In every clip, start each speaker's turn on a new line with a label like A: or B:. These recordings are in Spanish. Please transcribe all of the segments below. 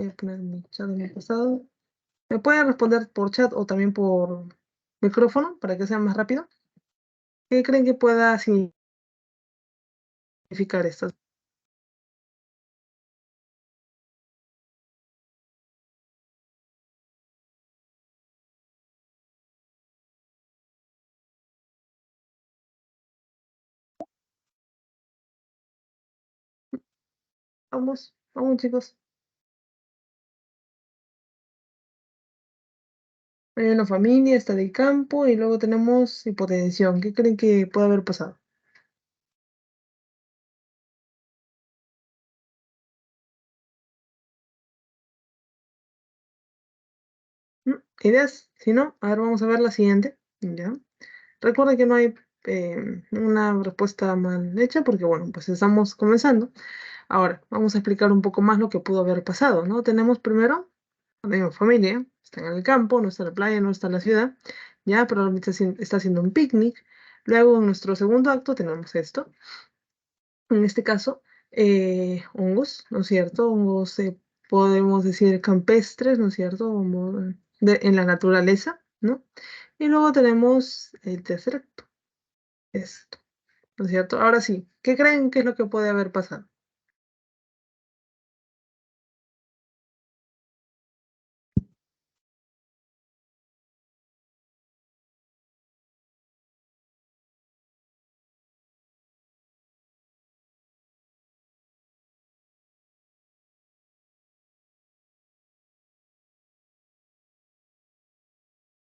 A: Voy a poner mi chat en el pasado. Me pueden responder por chat o también por micrófono para que sea más rápido. ¿Qué creen que pueda significar esto? Vamos, vamos chicos. Hay una familia, está de campo y luego tenemos hipotensión. ¿Qué creen que puede haber pasado? ¿Mm? ¿Ideas? Si no, a ver, vamos a ver la siguiente. ¿Ya? Recuerda que no hay una respuesta mal hecha porque, bueno, pues estamos comenzando. Ahora, vamos a explicar un poco más lo que pudo haber pasado, ¿no? Tenemos primero, tenemos familia, está en el campo, no está en la playa, no está en la ciudad, ya, pero está haciendo un picnic. Luego, en nuestro segundo acto, tenemos esto. En este caso, hongos, ¿no es cierto? Hongos, podemos decir campestres, ¿no es cierto? En la naturaleza, ¿no? Y luego tenemos el tercer acto, esto, ¿no es cierto? Ahora sí, ¿qué creen que es lo que puede haber pasado?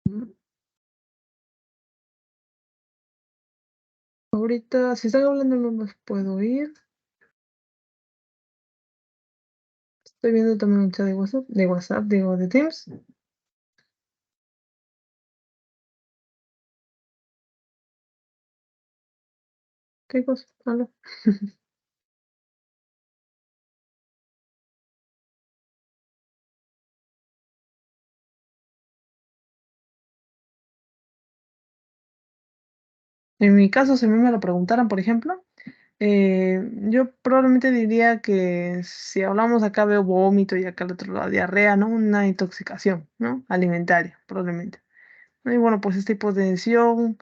A: ¿Mm? Ahorita, si están hablando no los puedo oír. Estoy viendo también el chat de WhatsApp, digo, de Teams. ¿Qué cosa? Aló. En mi caso, si a mí me lo preguntaran, por ejemplo, yo probablemente diría que si hablamos acá veo vómito y acá al otro lado diarrea, ¿no? Una intoxicación, ¿no? Alimentaria, probablemente. ¿No? Y bueno, pues esta hipotensión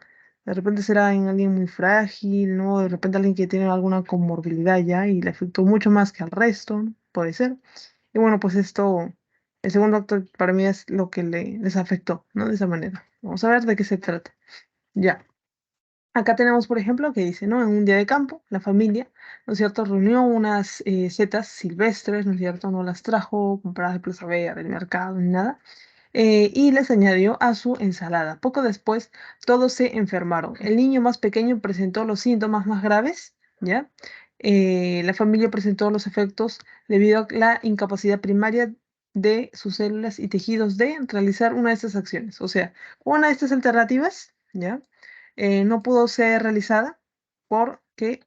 A: de repente será en alguien muy frágil, ¿no? De repente alguien que tiene alguna comorbilidad ya y le afectó mucho más que al resto, ¿no? Puede ser. Y bueno, pues esto, el segundo acto para mí es lo que les afectó, ¿no? De esa manera. Vamos a ver de qué se trata. Ya. Acá tenemos, por ejemplo, que dice, ¿no? En un día de campo, la familia, ¿no es cierto?, reunió unas setas silvestres, ¿no es cierto? No las trajo compradas de Plaza Vea, del mercado, ni nada, y les añadió a su ensalada. Poco después, todos se enfermaron. El niño más pequeño presentó los síntomas más graves, ¿ya? La familia presentó los efectos debido a la incapacidad primaria de sus células y tejidos de realizar una de estas acciones. O sea, una de estas alternativas, ¿ya? No pudo ser realizada porque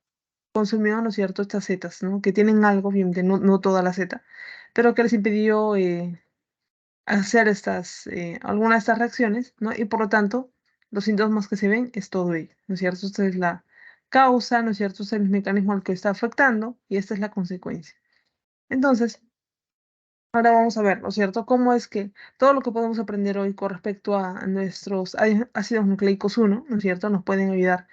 A: consumió, ¿no es cierto?, estas setas, ¿no? Que tienen algo, obviamente, no toda la seta, pero que les impidió hacer alguna de estas reacciones, ¿no? Y por lo tanto, los síntomas que se ven es todo ello, ¿no es cierto? Esta es la causa, ¿no es cierto? Este es el mecanismo al que está afectando y esta es la consecuencia. Entonces, ahora vamos a ver, ¿no es cierto? Cómo es que todo lo que podemos aprender hoy con respecto a nuestros ácidos nucleicos 1, ¿no es cierto? Nos pueden ayudar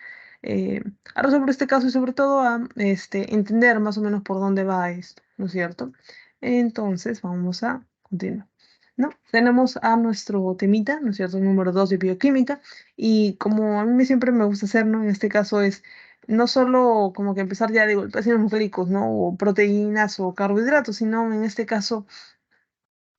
A: a resolver este caso y sobre todo a entender más o menos por dónde va esto, ¿no es cierto? Entonces, vamos a continuar. ¿No? Tenemos a nuestro temita, ¿no es cierto? Número 2 de bioquímica. Y como a mí siempre me gusta hacer, ¿no? En este caso es no solo como que empezar ya de golpe ácidos nucleicos, ¿no? O proteínas o carbohidratos, sino en este caso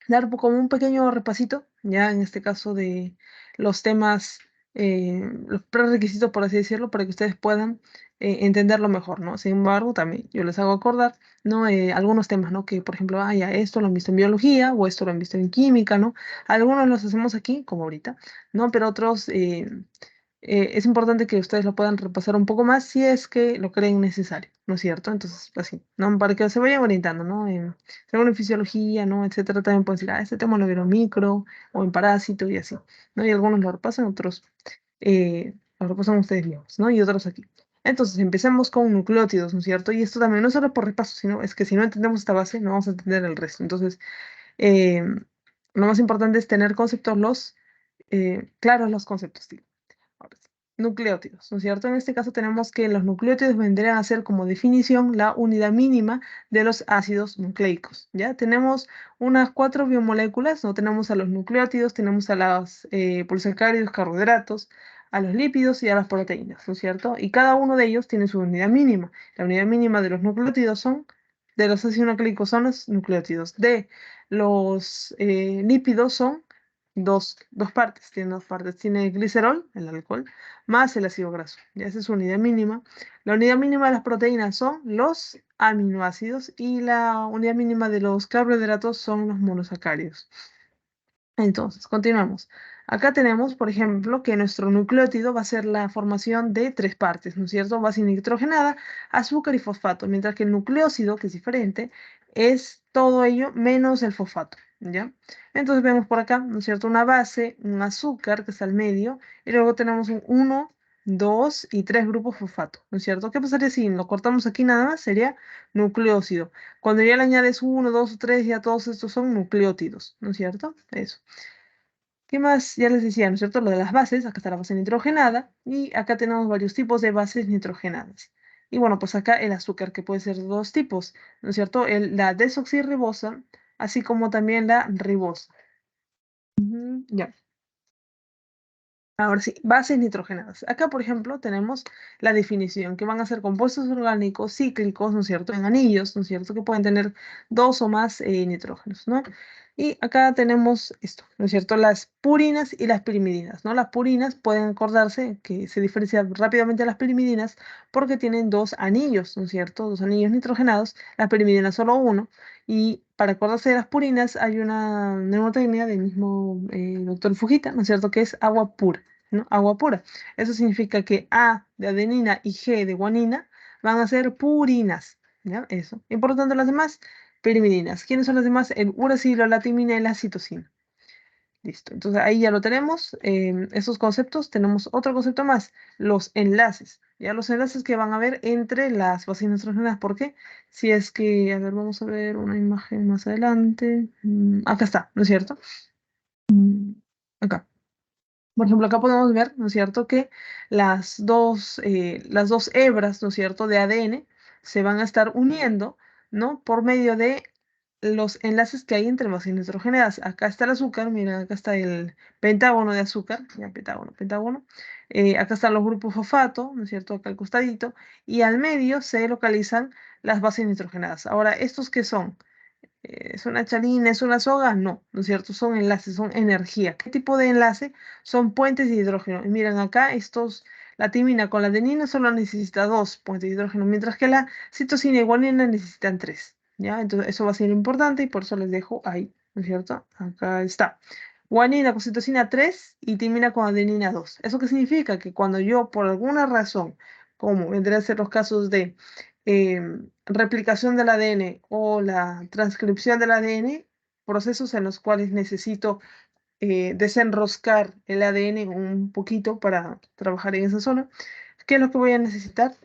A: dar como un pequeño repasito, ya en este caso de los temas, los prerequisitos, por así decirlo, para que ustedes puedan entenderlo mejor, ¿no? Sin embargo, también yo les hago acordar, ¿no? Algunos temas, ¿no? Que, por ejemplo, ya esto lo han visto en biología o esto lo han visto en química, ¿no? Algunos los hacemos aquí, como ahorita, ¿no? Pero otros es importante que ustedes lo puedan repasar un poco más si es que lo creen necesario, ¿no es cierto? Entonces, así, ¿no? Para que se vayan orientando, ¿no? Según en fisiología, ¿no? Etcétera, también pueden decir, este tema lo vieron micro o en parásito y así, ¿no? Y algunos lo repasan, otros lo repasan ustedes mismos, ¿no? Y otros aquí. Entonces, empecemos con nucleótidos, ¿no es cierto? Y esto también no solo por repaso, sino es que si no entendemos esta base, no vamos a entender el resto. Entonces, eh, lo más importante es tener conceptos claros los conceptos, digo. Ahora sí, nucleótidos, ¿no es cierto? En este caso tenemos que los nucleótidos vendrían a ser como definición la unidad mínima de los ácidos nucleicos, ¿ya? Tenemos unas 4 biomoléculas, ¿no? Tenemos a los nucleótidos, tenemos a los polisacáridos, carbohidratos, a los lípidos y a las proteínas, ¿no es cierto? Y cada uno de ellos tiene su unidad mínima. La unidad mínima de los nucleótidos de los ácidos nucleicos son los nucleótidos. De los lípidos son dos partes, tiene dos partes. Tiene el glicerol, el alcohol, más el ácido graso. Ya esa es su unidad mínima. La unidad mínima de las proteínas son los aminoácidos y la unidad mínima de los carbohidratos son los monosacáridos. Entonces, continuamos. Acá tenemos, por ejemplo, que nuestro nucleótido va a ser la formación de 3 partes, ¿no es cierto? Base nitrogenada, azúcar y fosfato, mientras que el nucleósido, que es diferente, es todo ello menos el fosfato, ¿ya? Entonces vemos por acá, ¿no es cierto? Una base, un azúcar que está al medio, y luego tenemos un 1, 2 y 3 grupos fosfato, ¿no es cierto? ¿Qué pasaría si lo cortamos aquí nada más? Sería nucleósido. Cuando ya le añades 1, 2 o 3, ya todos estos son nucleótidos, ¿no es cierto? Eso. ¿Qué más? Ya les decía, ¿no es cierto? Lo de las bases, acá está la base nitrogenada y acá tenemos varios tipos de bases nitrogenadas. Y bueno, pues acá el azúcar, que puede ser de 2 tipos, ¿no es cierto? La desoxirribosa, así como también la ribosa. Ya. Ahora sí, bases nitrogenadas. Acá, por ejemplo, tenemos la definición, que van a ser compuestos orgánicos cíclicos, ¿no es cierto?, en anillos, ¿no es cierto?, que pueden tener 2 o más nitrógenos, ¿no? Y acá tenemos esto, ¿no es cierto?, las purinas y las pirimidinas, ¿no? Las purinas pueden acordarse que se diferencian rápidamente de las pirimidinas porque tienen 2 anillos, ¿no es cierto?, 2 anillos nitrogenados, las pirimidinas solo uno. Y para acordarse de las purinas hay una mnemotecnia del mismo doctor Fujita, ¿no es cierto?, que es agua pura, ¿no? Agua pura. Eso significa que A de adenina y G de guanina van a ser purinas, ¿ya? Eso. Y por lo tanto las demás, pirimidinas. ¿Quiénes son las demás? El uracilo, la timina y la citosina. Listo. Entonces ahí ya lo tenemos. Esos conceptos. Tenemos otro concepto más, los enlaces. Ya los enlaces que van a haber entre las bases nitrogenadas. ¿Por qué? Si es que, a ver, vamos a ver una imagen más adelante. Acá está, ¿no es cierto? Mm, Acá. Por ejemplo, acá podemos ver, ¿no es cierto?, que las dos hebras, ¿no es cierto?, de ADN se van a estar uniendo, ¿no?, por medio de los enlaces que hay entre bases nitrogenadas. Acá está el azúcar, mira, acá está el pentágono de azúcar, ya, pentágono, pentágono. Acá están los grupos fosfato, ¿no es cierto?, acá al costadito, y al medio se localizan las bases nitrogenadas. Ahora, ¿estos qué son? ¿Es una chalina, es una soga? No, ¿no es cierto? Son enlaces, son energía. ¿Qué tipo de enlace? Son puentes de hidrógeno. Y miren acá, la timina con la adenina solo necesita 2 puentes de hidrógeno, mientras que la citosina y guanina necesitan 3. ¿Ya? Entonces eso va a ser importante y por eso les dejo ahí, ¿no es cierto? Acá está. Guanina con citosina 3 y timina con adenina 2. ¿Eso qué significa? Que cuando yo, por alguna razón, como vendrían a ser los casos de replicación del ADN o la transcripción del ADN, procesos en los cuales necesito desenroscar el ADN un poquito para trabajar en esa zona. ¿Qué es lo que voy a necesitar?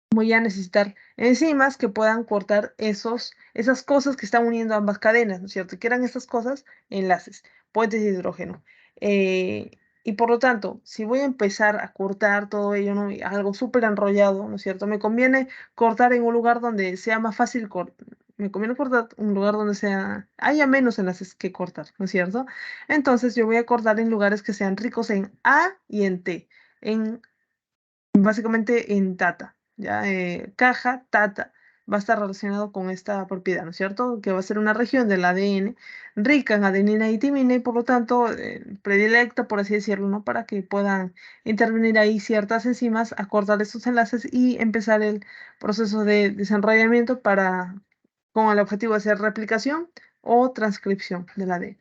A: Voy a necesitar enzimas que puedan cortar esas cosas que están uniendo ambas cadenas, ¿no es cierto? ¿Qué eran estas cosas? Enlaces, puentes de hidrógeno. Eh, y por lo tanto, si voy a empezar a cortar todo ello, ¿no?, y algo súper enrollado, ¿no es cierto? Me conviene cortar en un lugar donde sea más fácil cortar. Me conviene cortar en un lugar donde haya menos enlaces que cortar, ¿no es cierto? Entonces yo voy a cortar en lugares que sean ricos en A y en T, básicamente en Tata, ¿ya? Caja, Tata, va a estar relacionado con esta propiedad, ¿no es cierto? Que va a ser una región del ADN rica en adenina y timina y por lo tanto predilecta, por así decirlo, ¿no? Para que puedan intervenir ahí ciertas enzimas, acordar estos enlaces y empezar el proceso de desenrollamiento con el objetivo de hacer replicación o transcripción del ADN.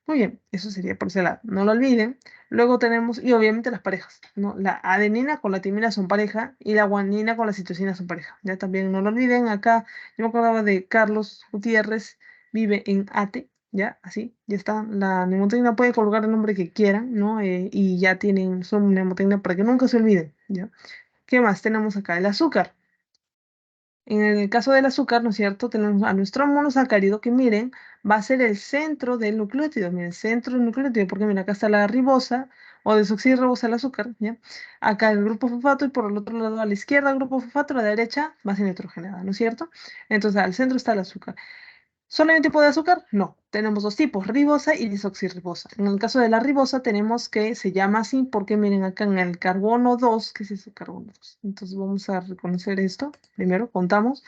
A: Muy bien, eso sería por ese lado. No lo olviden. Luego tenemos, y obviamente las parejas, ¿no? La adenina con la timina son pareja y la guanina con la citosina son pareja. Ya también no lo olviden. Acá yo me acordaba de Carlos Gutiérrez, vive en Ate, ya, así, ya está. La mnemotecnia puede colocar el nombre que quieran, ¿no? Y ya tienen su mnemotecnia para que nunca se olviden, ¿ya? ¿Qué más tenemos acá? El azúcar. En el caso del azúcar, ¿no es cierto? Tenemos a nuestro monosacárido que, miren, va a ser el centro del nucleótido. Miren, centro del nucleótido, porque miren, acá está la ribosa o desoxirribosa el azúcar, ¿ya? Acá el grupo fosfato y por el otro lado a la izquierda el grupo fosfato, a la derecha base nitrogenada, ¿no es cierto? Entonces al centro está el azúcar. ¿Solo hay un tipo de azúcar? No, tenemos dos tipos, ribosa y desoxirribosa. En el caso de la ribosa tenemos que se llama así porque miren acá en el carbono 2, ¿qué es ese carbono 2? Entonces vamos a reconocer esto. Primero contamos.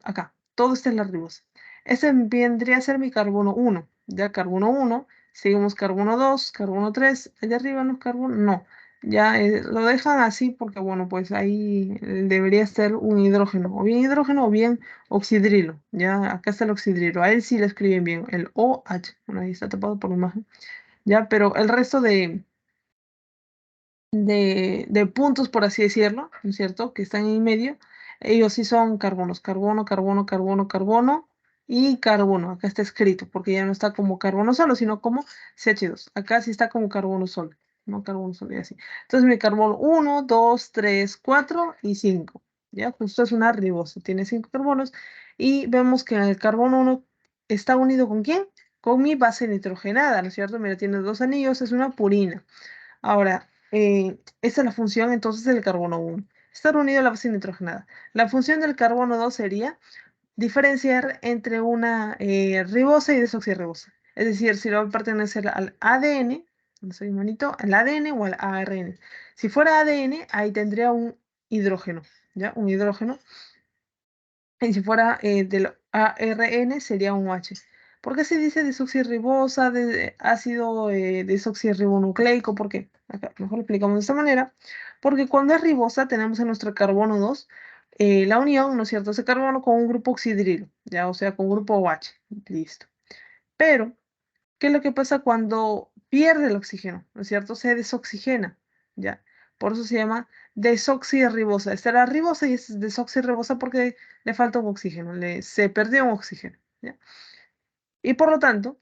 A: Acá, todo está en la ribosa. Este vendría a ser mi carbono 1. Ya carbono 1, seguimos carbono 2, carbono 3, el de arriba no es carbono, no. Ya lo dejan así porque, bueno, pues ahí debería ser un hidrógeno, o bien oxidrilo, ya, acá está el oxidrilo, a él sí le escriben bien, el OH, bueno, ahí está tapado por la imagen, ya, pero el resto de puntos, por así decirlo, ¿no es cierto?, que están en medio, ellos sí son carbonos, carbono, carbono, carbono, carbono y carbono, acá está escrito, porque ya no está como carbono solo, sino como CH2, acá sí está como carbono solo, no carbono solo y así. Entonces mi carbono 1, 2, 3, 4 y 5, ¿ya? Justo es una ribosa, tiene 5 carbonos y vemos que el carbono 1 está unido ¿con quién? Con mi base nitrogenada, ¿no es cierto? Mira, tiene dos anillos, es una purina. Ahora, esta es la función entonces del carbono 1. Estar unido a la base nitrogenada. La función del carbono 2 sería diferenciar entre una ribosa y desoxirribosa. Es decir, si va a pertenecer al ADN, no soy manito, al ADN o al ARN. Si fuera ADN, ahí tendría un hidrógeno, ¿ya? Un hidrógeno. Y si fuera del ARN, sería un H. ¿Por qué se dice desoxirribosa, de ácido desoxirribonucleico? ¿Por qué? Acá mejor lo explicamos de esta manera. Porque cuando es ribosa tenemos en nuestro carbono 2 la unión, ¿no es cierto?, ese carbono con un grupo oxidrilo, ya, o sea, con un grupo OH. Listo. Pero, ¿qué es lo que pasa cuando pierde el oxígeno? ¿No es cierto? Se desoxigena, ¿ya? Por eso se llama desoxirribosa. Esta era ribosa y es desoxirribosa porque le falta un oxígeno, se perdió un oxígeno, ¿ya? Y por lo tanto,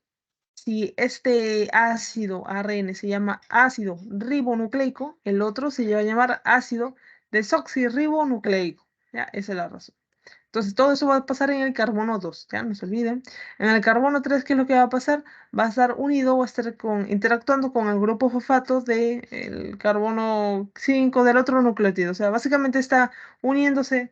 A: si este ácido ARN se llama ácido ribonucleico, el otro se va a llamar ácido desoxirribonucleico, ¿ya? Esa es la razón. Entonces, todo eso va a pasar en el carbono 2, ya no se olviden. En el carbono 3, ¿qué es lo que va a pasar? Va a estar unido, va a estar interactuando con el grupo fosfato del carbono 5 del otro nucleótido. O sea, básicamente está uniéndose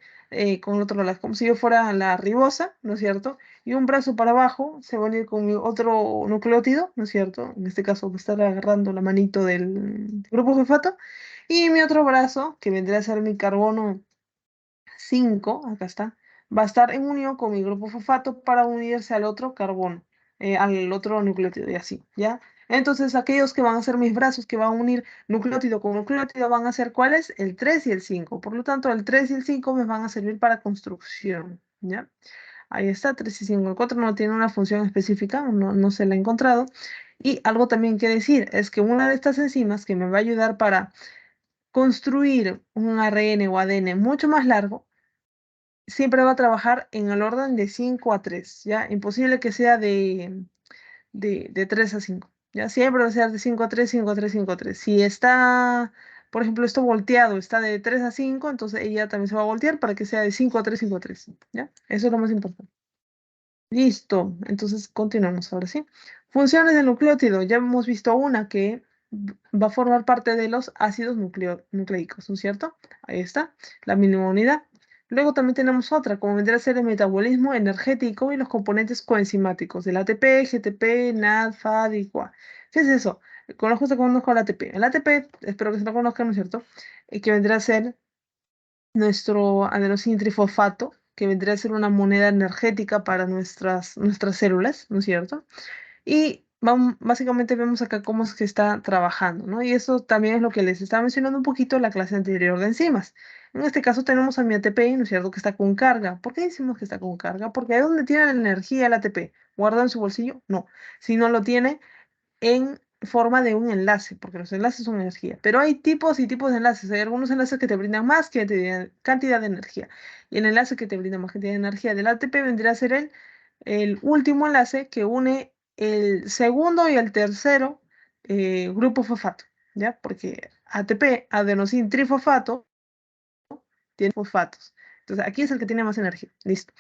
A: con el otro lado, como si yo fuera la ribosa, ¿no es cierto? Y un brazo para abajo se va a unir con mi otro nucleótido, ¿no es cierto? En este caso, va a estar agarrando la manito del grupo fosfato. Y mi otro brazo, que vendría a ser mi carbono 5, acá está, va a estar en unión con mi grupo fosfato para unirse al otro carbono, al otro nucleótido y así, ¿ya? Entonces, aquellos que van a ser mis brazos, que van a unir nucleótido con nucleótido, van a ser ¿cuáles? El 3 y el 5. Por lo tanto, el 3 y el 5 me van a servir para construcción, ¿ya? Ahí está, 3 y 5. El 4 no tiene una función específica, no se la he encontrado. Y algo también que decir es que una de estas enzimas que me va a ayudar para construir un ARN o ADN mucho más largo, siempre va a trabajar en el orden de 5 a 3, ¿ya? Imposible que sea de 3 a 5, ¿ya? Siempre va a ser de 5 a 3, 5 a 3, 5 a 3. Si está, por ejemplo, esto volteado, está de 3 a 5, entonces ella también se va a voltear para que sea de 5 a 3, 5 a 3, ¿ya? Eso es lo más importante. Listo, entonces continuamos ahora sí. Funciones del nucleótido. Ya hemos visto una que va a formar parte de los ácidos nucleicos, ¿no es cierto? Ahí está, la mínima unidad. Luego también tenemos otra, como vendría a ser el metabolismo energético y los componentes coenzimáticos, el ATP, GTP, NAD, FAD y CUA. ¿Qué es eso? Conozco el ATP. El ATP, espero que se lo conozcan, ¿no es cierto? Que vendría a ser nuestro adenosín-trifosfato, que vendría a ser una moneda energética para nuestras células, ¿no es cierto? Y básicamente vemos acá cómo es que está trabajando, ¿no? Y eso también es lo que les estaba mencionando un poquito en la clase anterior de enzimas. En este caso tenemos a mi ATP, ¿no es cierto?, que está con carga. ¿Por qué decimos que está con carga? Porque ¿de dónde tiene la energía el ATP? ¿Guardado en su bolsillo? No. Si no lo tiene en forma de un enlace, porque los enlaces son energía. Pero hay tipos y tipos de enlaces. Hay algunos enlaces que te brindan más cantidad de energía. Y el enlace que te brinda más cantidad de energía del ATP vendría a ser el último enlace que une el segundo y el tercero grupo fosfato, ¿ya? Porque ATP, adenosin trifosfato, tiene fosfatos. Entonces, aquí es el que tiene más energía. Listo.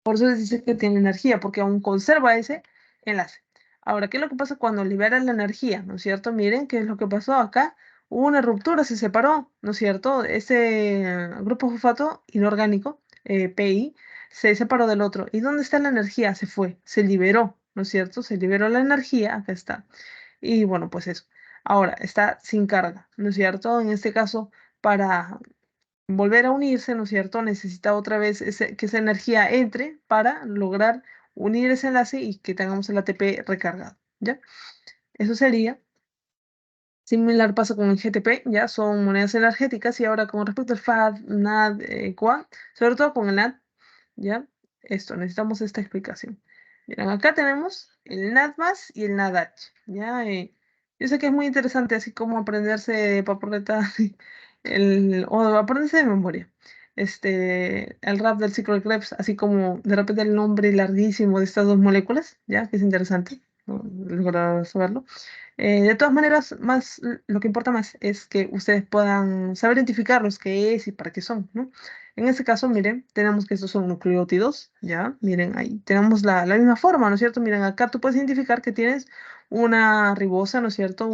A: Por eso les dice que tiene energía, porque aún conserva ese enlace. Ahora, ¿qué es lo que pasa cuando liberan la energía? ¿No es cierto? Miren qué es lo que pasó acá. Hubo una ruptura, se separó, ¿no es cierto? Ese grupo fosfato inorgánico, PI, se separó del otro. ¿Y dónde está la energía? Se fue, se liberó, ¿no es cierto? Se liberó la energía, acá está. Y bueno, pues eso. Ahora, está sin carga, ¿no es cierto? En este caso, para volver a unirse, ¿no es cierto? Necesita otra vez que esa energía entre para lograr unir ese enlace y que tengamos el ATP recargado, ¿ya? Eso sería similar pasa con el GTP, ya son monedas energéticas y ahora con respecto al FAD, NAD, QA, sobre todo con el NAD, ¿ya? Esto, necesitamos esta explicación. Miren, acá tenemos el NAD más y el NADH, ¿ya? Yo sé que es muy interesante así como aprenderse de papeleta o aprenderse de memoria. El rap del ciclo de Krebs, así como de repente el nombre larguísimo de estas dos moléculas, ¿ya? Que es interesante, ¿no? Lograr saberlo. De todas maneras, lo que importa más es que ustedes puedan saber identificarlos, qué es y para qué son, ¿no? En este caso, miren, tenemos que estos son nucleótidos, ¿ya? Miren, ahí tenemos la misma forma, ¿no es cierto? Miren, acá tú puedes identificar que tienes una ribosa, ¿no es cierto?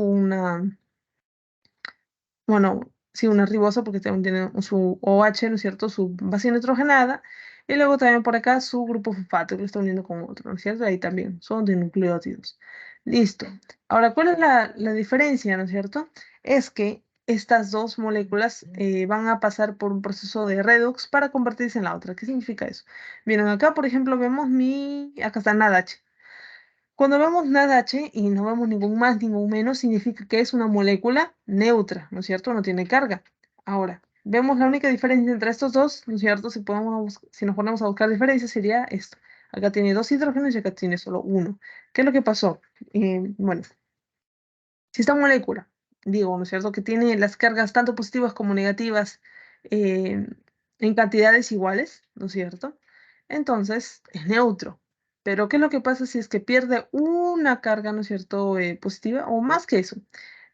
A: Bueno, sí, una ribosa porque también tiene su OH, ¿no es cierto? Su base nitrogenada. Y luego también por acá su grupo fosfato que lo está uniendo con otro, ¿no es cierto? Ahí también son de nucleótidos. Listo. Ahora, ¿cuál es la diferencia, ¿no es cierto? Es que estas dos moléculas van a pasar por un proceso de redox para convertirse en la otra. ¿Qué significa eso? Miren, acá, por ejemplo, vemos acá está NADH. Cuando vemos nada H y no vemos ningún más, ningún menos, significa que es una molécula neutra, ¿no es cierto? No tiene carga. Ahora, vemos la única diferencia entre estos dos, ¿no es cierto? Si nos ponemos a buscar diferencias, sería esto. Acá tiene dos hidrógenos y acá tiene solo uno. ¿Qué es lo que pasó? Bueno, si esta molécula, digo, ¿no es cierto?, que tiene las cargas tanto positivas como negativas eh, en cantidades iguales, ¿no es cierto? Entonces es neutro. Pero ¿qué es lo que pasa si es que pierde una carga, ¿no es cierto?, positiva o más que eso?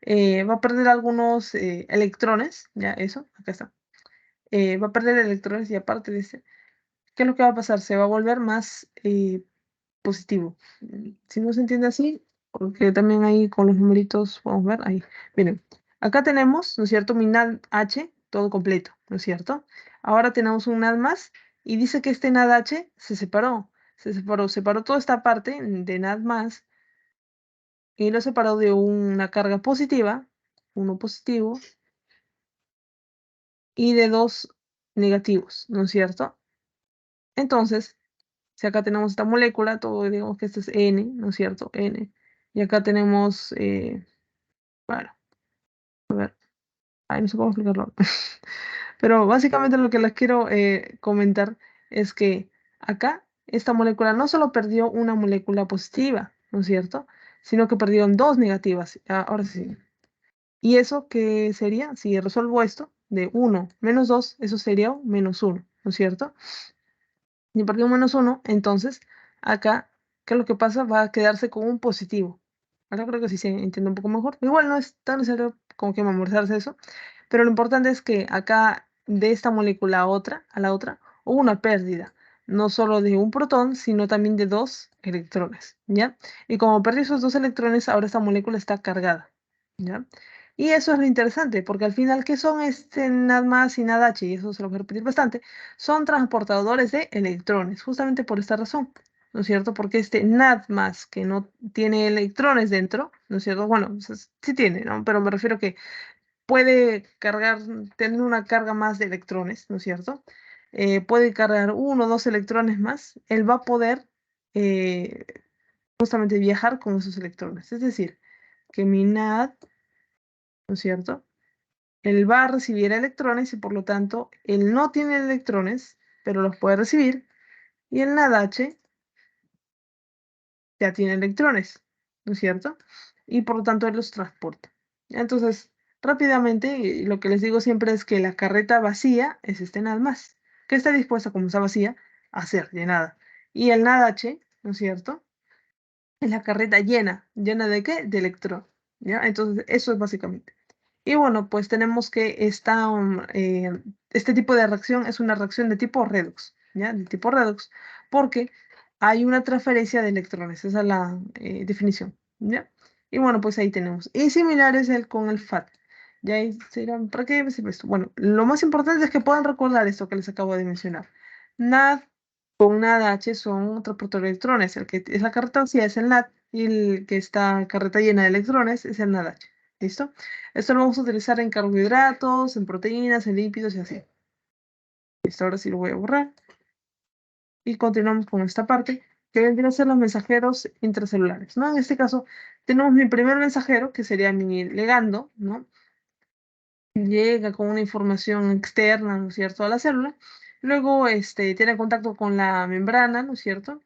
A: Va a perder algunos electrones, ya eso, acá está. Va a perder electrones y aparte de ese, ¿qué es lo que va a pasar? Se va a volver más positivo. Si no se entiende así, porque también ahí con los numeritos podemos ver ahí. Miren, acá tenemos, ¿no es cierto? Mi NAD H, todo completo, ¿no es cierto? Ahora tenemos un NAD más y dice que este NAD H separó toda esta parte de NAD más y lo separó de una carga positiva, uno positivo, y de dos negativos, ¿no es cierto? Entonces, si acá tenemos esta molécula, todo digamos que esto es N, ¿no es cierto? N. Y acá tenemos, bueno, a ver, ay, no sé cómo explicarlo. Pero básicamente lo que les quiero comentar es que acá esta molécula no solo perdió una molécula positiva, ¿no es cierto? Sino que perdió dos negativas. Ahora sí. ¿Y eso qué sería? Si resuelvo esto de 1 menos 2, eso sería un menos 1, ¿no es cierto? Y perdió un menos 1, entonces acá, ¿qué es lo que pasa? Va a quedarse con un positivo. Ahora creo que sí se entiende un poco mejor. Igual no es tan necesario como que memorizarse eso, pero lo importante es que acá de esta molécula a la otra hubo una pérdida, no solo de un protón, sino también de dos electrones, ¿ya? Y como perdió esos dos electrones, ahora esta molécula está cargada, ¿ya? Y eso es lo interesante, porque al final, ¿qué son NAD+ y NADH? Y eso se lo voy a repetir bastante, son transportadores de electrones, justamente por esta razón, ¿no es cierto? Porque este NAD+, que no tiene electrones dentro, ¿no es cierto? Bueno, sí tiene, ¿no? Pero me refiero que puede cargar, tener una carga más de electrones, ¿no es cierto? Puede cargar uno o dos electrones más, él va a poder eh, justamente viajar con esos electrones. Es decir, que mi NAD, ¿no es cierto? Él va a recibir electrones y por lo tanto él no tiene electrones, pero los puede recibir. Y el NADH ya tiene electrones, ¿no es cierto? Y por lo tanto él los transporta. Entonces, rápidamente, lo que les digo siempre es que la carreta vacía es este nada más, que está dispuesta, como está vacía, a ser llenada. Y el nada H, ¿no es cierto? Es la carreta llena. ¿Llena de qué? De electrón. ¿Ya? Entonces, eso es básicamente. Y bueno, pues tenemos que este tipo de reacción es una reacción de tipo redox, ¿ya? De tipo redox, porque hay una transferencia de electrones, esa es la definición, ¿ya? Y bueno, pues ahí tenemos. Y similar es con el FAT. Ya ahí se dirán, ¿para qué sirve esto? Bueno, lo más importante es que puedan recordar esto que les acabo de mencionar. NAD con NADH son transportadores de electrones. El que es la carreta vacía es el NAD y el que está carreta llena de electrones es el NADH. ¿Listo? Esto lo vamos a utilizar en carbohidratos, en proteínas, en lípidos y así. Listo, ahora sí lo voy a borrar. Y continuamos con esta parte, que vendrían a ser los mensajeros intracelulares, ¿no? En este caso, tenemos mi primer mensajero, que sería mi ligando, ¿no? Llega con una información externa, ¿no es cierto?, a la célula. Luego, tiene contacto con la membrana, ¿no es cierto?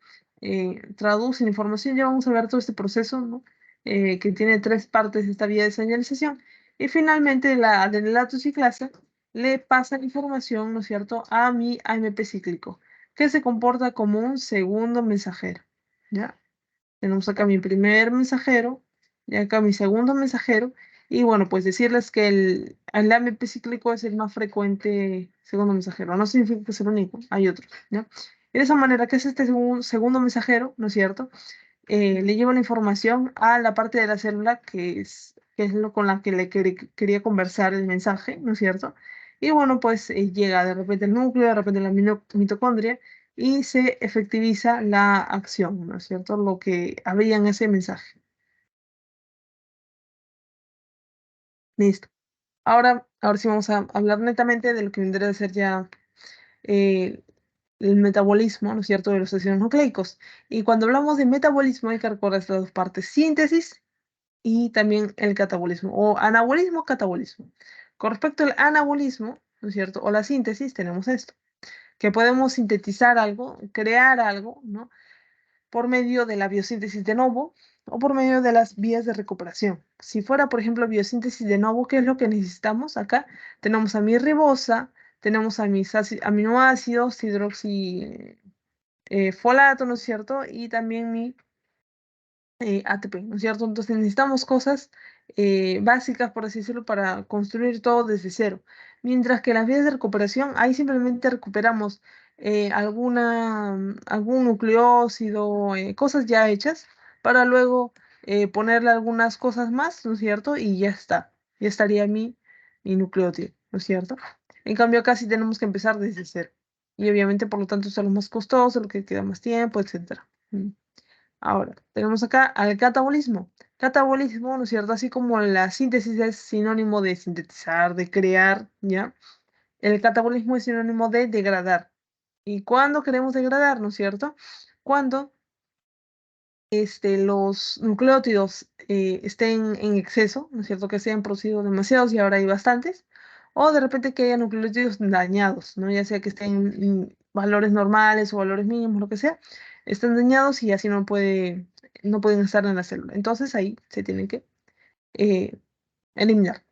A: Traduce la información, ya vamos a ver todo este proceso, ¿no? Que tiene tres partes esta vía de señalización. Y finalmente, la adenilato ciclasa le pasa la información, ¿no es cierto?, a mi AMP cíclico, que se comporta como un segundo mensajero, ¿ya? Tenemos acá mi primer mensajero y acá mi segundo mensajero. Y bueno, pues decirles que el AMP cíclico es el más frecuente segundo mensajero. No significa que sea el único, hay otros, ¿ya? Y de esa manera, que es este segundo mensajero, ¿no es cierto? Le lleva la información a la parte de la célula que es lo con la que le quería conversar el mensaje, ¿no es cierto? Y bueno, pues llega de repente el núcleo, de repente la mitocondria y se efectiviza la acción, ¿no es cierto? Lo que había en ese mensaje. Listo. Ahora sí vamos a hablar netamente de lo que vendría a ser ya eh, el metabolismo, ¿no es cierto?, de los ácidos nucleicos. Y cuando hablamos de metabolismo hay que recordar estas dos partes, síntesis y también el catabolismo, o anabolismo, catabolismo. Con respecto al anabolismo, ¿no es cierto?, o la síntesis, tenemos esto, que podemos sintetizar algo, crear algo, ¿no?, por medio de la biosíntesis de novo o por medio de las vías de recuperación. Si fuera, por ejemplo, biosíntesis de novo, ¿qué es lo que necesitamos? Acá tenemos a mi ribosa, tenemos a mis aminoácidos, hidroxi folato, ¿no es cierto? Y también mi ATP, ¿no es cierto? Entonces necesitamos cosas básicas, por así decirlo, para construir todo desde cero. Mientras que las vías de recuperación, ahí simplemente recuperamos algún nucleócido, cosas ya hechas, para luego ponerle algunas cosas más, ¿no es cierto? Y ya está, ya estaría mi nucleótido, ¿no es cierto? En cambio, acá sí tenemos que empezar desde cero. Y obviamente, por lo tanto, son los más costosos, lo que queda más tiempo, etcétera. Ahora, tenemos acá al catabolismo. Catabolismo, ¿no es cierto? Así como la síntesis es sinónimo de sintetizar, de crear, ¿ya? El catabolismo es sinónimo de degradar. ¿Y cuándo queremos degradar, no es cierto? Cuando los nucleótidos estén en exceso, ¿no es cierto? Que se hayan producido demasiados y ahora hay bastantes. O de repente que haya nucleótidos dañados, ¿no? Ya sea que estén en valores normales o valores mínimos, lo que sea, están dañados y así no pueden estar en la célula. Entonces ahí se tienen que eh, eliminar.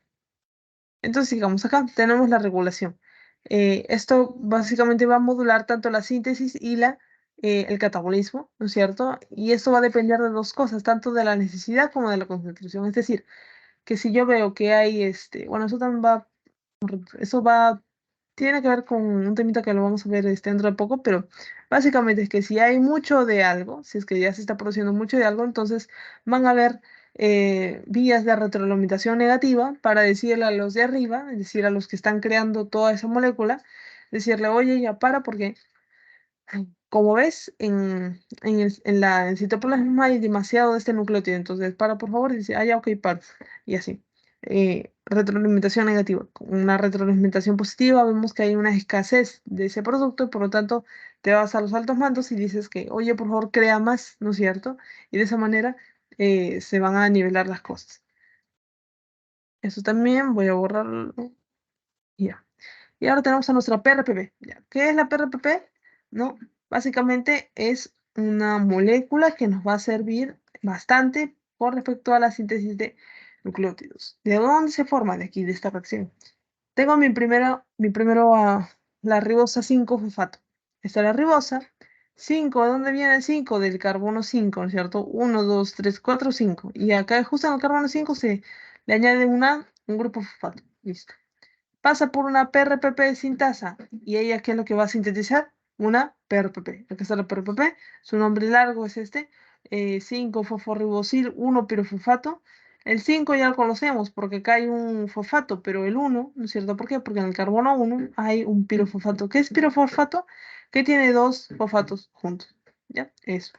A: Entonces, sigamos acá, tenemos la regulación. Esto básicamente va a modular tanto la síntesis y el catabolismo, ¿no es cierto? Y esto va a depender de dos cosas, tanto de la necesidad como de la concentración. Es decir, que si yo veo que hay, bueno, eso también eso tiene que ver con un temita que lo vamos a ver dentro de poco, pero básicamente es que si hay mucho de algo, si es que ya se está produciendo mucho de algo, entonces van a haber vías de retroalimentación negativa para decirle a los de arriba, es decir, a los que están creando toda esa molécula, decirle, oye, ya para, porque como ves, en el citoplasma hay demasiado de este nucleótido, entonces para, por favor, y dice, ah, ya, ok, para, y así. Retroalimentación negativa. Con una retroalimentación positiva, vemos que hay una escasez de ese producto y por lo tanto te vas a los altos mandos y dices que, oye, por favor, crea más, ¿no es cierto? Y de esa manera se van a nivelar las cosas. Eso también voy a borrarlo. Ya. Y ahora tenemos a nuestra PRPP. ¿Ya? ¿Qué es la PRPP? ¿No? Básicamente es una molécula que nos va a servir bastante con respecto a la síntesis de nucleótidos. ¿De dónde se forma? De aquí, de esta reacción. Tengo la ribosa 5-fosfato. Esta es la ribosa. 5, ¿de dónde viene el 5? Del carbono 5, ¿no es cierto? 1, 2, 3, 4, 5. Y acá justo en el carbono 5 se le añade una un grupo fosfato, listo. Pasa por una PRPP sintasa, y ella, ¿qué es lo que va a sintetizar? Una PRPP. Acá está la PRPP, su nombre largo es este, 5-fosforribosil 1-pirofosfato. El 5 ya lo conocemos porque acá hay un fosfato, pero el 1, ¿no es cierto? ¿Por qué? Porque en el carbono 1 hay un pirofosfato. ¿Qué es pirofosfato? Que tiene dos fosfatos juntos. ¿Ya? Eso.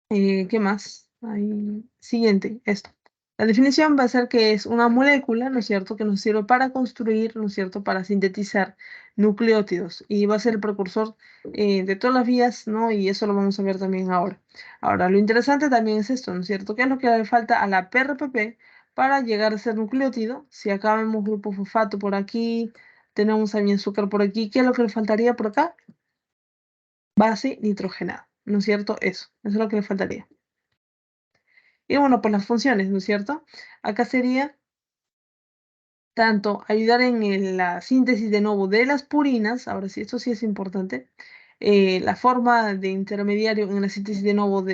A: ¿Qué más? Ahí, siguiente, esto. La definición va a ser que es una molécula, ¿no es cierto?, que nos sirve para construir, ¿no es cierto?, para sintetizar nucleótidos y va a ser el precursor de todas las vías, ¿no? Y eso lo vamos a ver también ahora. Ahora, lo interesante también es esto, ¿no es cierto? ¿Qué es lo que le falta a la PRPP para llegar a ser nucleótido? Si acá vemos grupo fosfato por aquí, tenemos también azúcar por aquí, ¿qué es lo que le faltaría por acá? Base nitrogenada, ¿no es cierto? Eso es lo que le faltaría. Y bueno, pues las funciones, ¿no es cierto? Acá sería tanto ayudar en la síntesis de nuevo de las purinas, ahora sí, esto sí es importante, la forma de intermediario en la síntesis de nuevo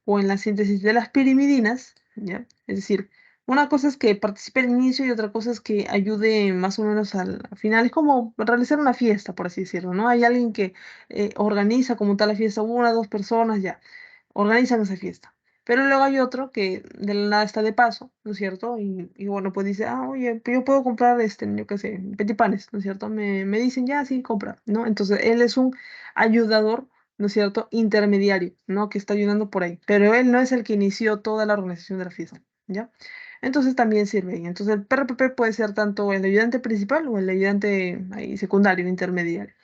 A: o en la síntesis de las pirimidinas, ¿ya? Es decir, una cosa es que participe al inicio y otra cosa es que ayude más o menos al final. Es como realizar una fiesta, por así decirlo, ¿no? Hay alguien que organiza como tal la fiesta, una, dos personas, ya, organizan esa fiesta. Pero luego hay otro que de la nada está de paso, ¿no es cierto? Y bueno, pues dice, ah, oye, pues yo puedo comprar, yo qué sé, petipanes, ¿no es cierto? Me dicen, ya, sí, compra, ¿no? Entonces, él es un ayudador, ¿no es cierto? Intermediario, ¿no? Que está ayudando por ahí. Pero él no es el que inició toda la organización de la fiesta, ¿ya? Entonces, también sirve ahí. Entonces, el PRPP puede ser tanto el ayudante principal o el ayudante ahí secundario, intermediario.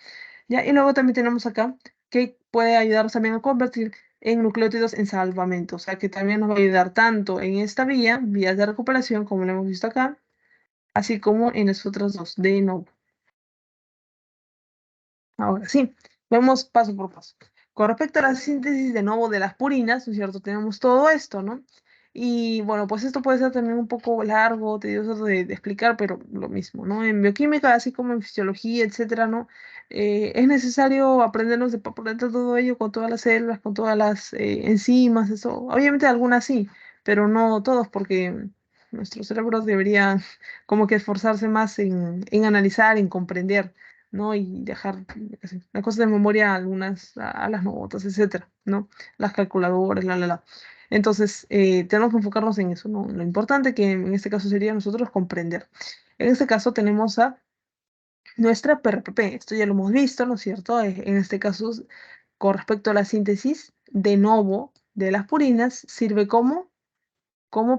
A: ¿Ya? Y luego también tenemos acá que puede ayudarnos también a convertir en nucleótidos en salvamento, o sea que también nos va a ayudar tanto en esta vía, vías de recuperación, como lo hemos visto acá, así como en las otras dos, de nuevo. Ahora sí, vemos paso por paso. Con respecto a la síntesis de nuevo de las purinas, ¿no es cierto? Tenemos todo esto, ¿no? Y bueno, pues esto puede ser también un poco largo, tedioso de explicar, pero lo mismo, ¿no? En bioquímica, así como en fisiología, etcétera, ¿no? Es necesario aprendernos de por dentro todo ello con todas las células, con todas las enzimas, eso. Obviamente algunas sí, pero no todos, porque nuestro cerebro debería como que esforzarse más en analizar, en comprender, ¿no? Y dejar yo qué sé, las cosas de memoria, algunas a las notas, etcétera, ¿no? Las calculadoras, la. Entonces, tenemos que enfocarnos en eso, ¿no? Lo importante que en este caso sería nosotros comprender. En este caso tenemos a nuestra PRPP, esto ya lo hemos visto, ¿no es cierto? En este caso, con respecto a la síntesis de novo de las purinas, sirve como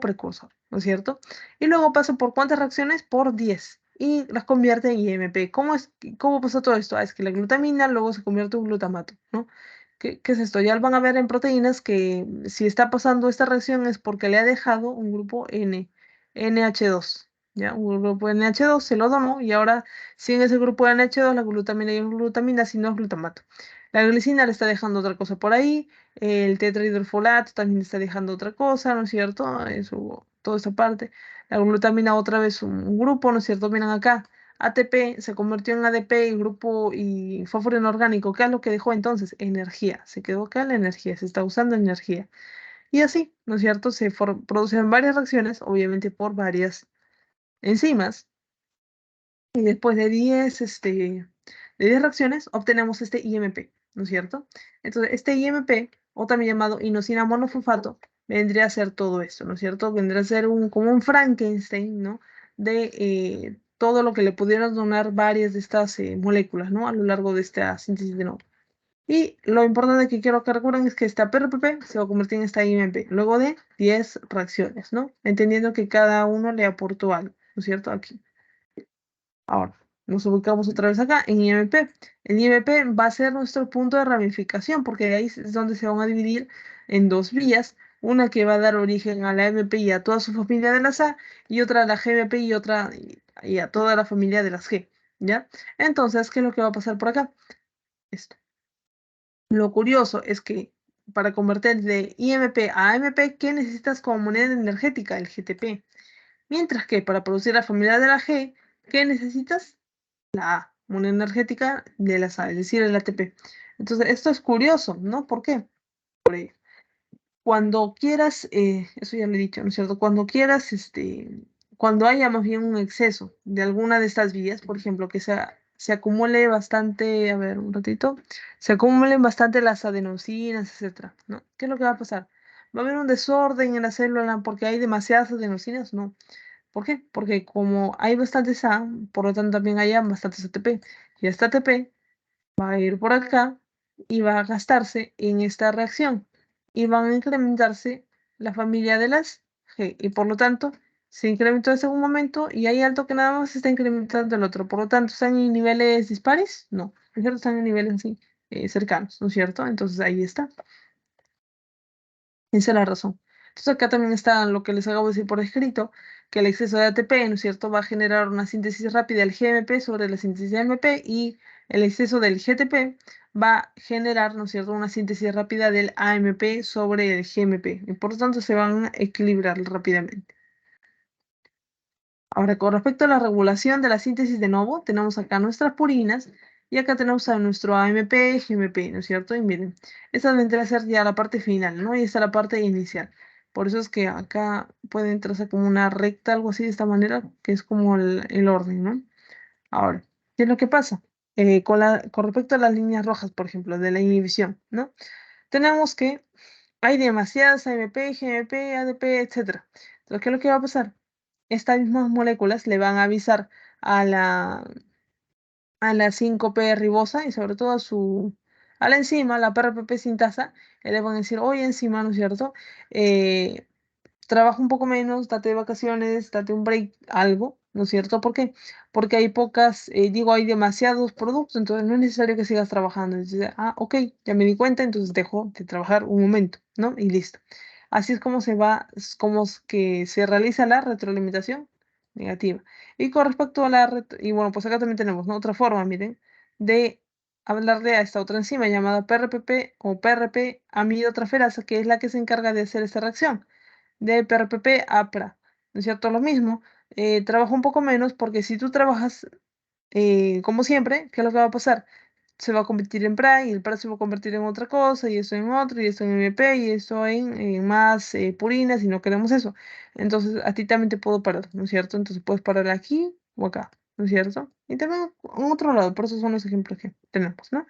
A: precursor, ¿no es cierto? Y luego pasa por ¿cuántas reacciones? Por 10. Y las convierte en IMP. ¿Cómo pasa todo esto? Ah, es que la glutamina luego se convierte en glutamato, ¿no? ¿Qué es esto? Ya van a ver en proteínas que si está pasando esta reacción es porque le ha dejado un grupo NH2, ¿ya? Un grupo NH2 se lo donó y ahora si en ese grupo de NH2 la glutamina y glutamina, si no es glutamato. La glicina le está dejando otra cosa por ahí, el tetrahidrofolato también está dejando otra cosa, ¿no es cierto? Eso, toda esa parte. La glutamina otra vez un grupo, ¿no es cierto? Miren acá. ATP se convirtió en ADP y grupo y fósforo inorgánico. ¿Qué es lo que dejó entonces? Energía. Se quedó acá la energía, se está usando energía. Y así, ¿no es cierto? Se producen varias reacciones, obviamente por varias enzimas. Y después de 10 reacciones obtenemos este IMP, ¿no es cierto? Entonces, este IMP, o también llamado inosina monofosfato, vendría a ser todo esto, ¿no es cierto? Vendría a ser como un Frankenstein, ¿no? De todo lo que le pudieran donar varias de estas moléculas, ¿no? A lo largo de esta síntesis de nuevo. Y lo importante que quiero que recuerden es que esta PRPP se va a convertir en esta IMP luego de 10 reacciones, ¿no? Entendiendo que cada uno le aportó algo, ¿no es cierto? Aquí. Ahora, nos ubicamos otra vez acá en IMP. El IMP va a ser nuestro punto de ramificación, porque de ahí es donde se van a dividir en dos vías, una que va a dar origen a la MP y a toda su familia de las A, y otra a la GMP y otra y a toda la familia de las G, ¿ya? Entonces, ¿qué es lo que va a pasar por acá? Esto. Lo curioso es que para convertir de IMP a AMP, ¿qué necesitas como moneda energética? El GTP. Mientras que para producir la familia de la G, ¿qué necesitas? La A, una energética de la A, es decir, el ATP. Entonces, esto es curioso, ¿no? ¿Por qué? Cuando quieras, eso ya lo he dicho, ¿no es cierto? Cuando quieras cuando haya más bien un exceso de alguna de estas vías, por ejemplo, que se acumule bastante, a ver, un ratito, se acumulen bastante las adenosinas, etcétera, ¿no? ¿Qué es lo que va a pasar? ¿Va a haber un desorden en la célula porque hay demasiadas adenosinas? No. ¿Por qué? Porque como hay bastantes A, por lo tanto también hay bastantes ATP. Y esta ATP va a ir por acá y va a gastarse en esta reacción. Y van a incrementarse la familia de las G. Y por lo tanto, se incrementó este en un momento y hay algo que nada más se está incrementando el otro. Por lo tanto, ¿están en niveles dispares? No. ¿No es cierto? Están en niveles así, cercanos, ¿no es cierto? Entonces ahí está. Esa es la razón. Entonces acá también está lo que les acabo de decir por escrito, que el exceso de ATP, ¿no es cierto?, va a generar una síntesis rápida del GMP sobre la síntesis de AMP y el exceso del GTP va a generar, ¿no es cierto?, una síntesis rápida del AMP sobre el GMP. Y por lo tanto se van a equilibrar rápidamente. Ahora, con respecto a la regulación de la síntesis de novo, tenemos acá nuestras purinas y acá tenemos a nuestro AMP, GMP, ¿no es cierto? Y miren, esta vendría a ser ya la parte final, ¿no? Y esta es la parte inicial. Por eso es que acá pueden trazar como una recta, algo así de esta manera, que es como el orden, ¿no? Ahora, ¿qué es lo que pasa? Con respecto a las líneas rojas, por ejemplo, de la inhibición, ¿no? Tenemos que hay demasiadas AMP, GMP, ADP, etcétera. Entonces, ¿qué es lo que va a pasar? Estas mismas moléculas le van a avisar a la 5P ribosa y sobre todo a la enzima, la PRPP sintasa, y le van a decir, oye, enzima, ¿no es cierto? Eh, Trabaja un poco menos, date de vacaciones, date un break, algo, ¿no es cierto? ¿Por qué? Porque hay pocas, hay demasiados productos, entonces no es necesario que sigas trabajando. Entonces, ok, ya me di cuenta, entonces dejo de trabajar un momento, ¿no? Y listo. Así es como es como es que se realiza la retroalimentación negativa. Y con respecto a y bueno, pues acá también tenemos, ¿no?, otra forma, miren, de hablarle a esta otra enzima llamada PRPP o PRP amidotraferasa, que es la que se encarga de hacer esta reacción de PRPP a PRA, ¿no es cierto? Lo mismo, trabaja un poco menos porque si tú trabajas como siempre, ¿qué es lo que va a pasar? Se va a convertir en PRA y el PRA se va a convertir en otra cosa y eso en otro y esto en MP y eso en más purinas y no queremos eso. Entonces a ti también te puedo parar, ¿no es cierto? Entonces puedes parar aquí o acá, ¿no es cierto? Y también en otro lado, por eso son los ejemplos que tenemos, ¿no?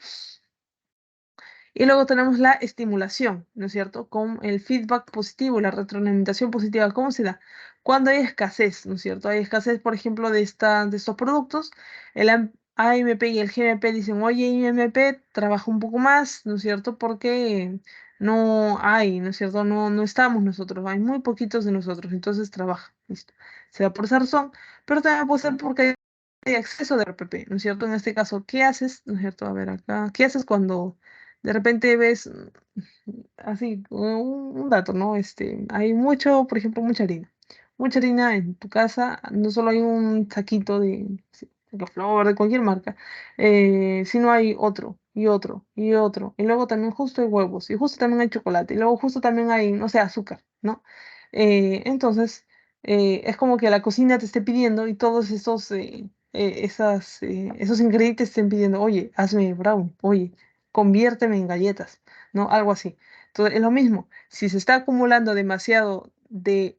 A: Y luego tenemos la estimulación, ¿no es cierto? Con el feedback positivo, la retroalimentación positiva. ¿Cómo se da? Cuando hay escasez, ¿no es cierto? Hay escasez, por ejemplo, de estos productos. El AMP y el GMP dicen, oye, IMP trabaja un poco más, ¿no es cierto? Porque no hay, ¿no es cierto? No estamos nosotros, hay muy poquitos de nosotros, entonces trabaja, ¿listo? Se da por esa razón, pero también puede ser porque hay exceso de RPP, ¿no es cierto? En este caso, ¿qué haces? ¿No es cierto? A ver acá, ¿qué haces cuando de repente ves así, un dato, ¿no? Hay mucho, por ejemplo, mucha harina en tu casa, no solo hay un saquito de flor, de cualquier marca, sino hay otro, y otro, y otro, y luego también justo hay huevos, y justo también hay chocolate, y luego justo también hay, no sé, azúcar, ¿no? Entonces, es como que la cocina te esté pidiendo y todos esos ingredientes te estén pidiendo, oye, hazme brown, oye, conviérteme en galletas, ¿no? Algo así. Entonces, es lo mismo, si se está acumulando demasiado del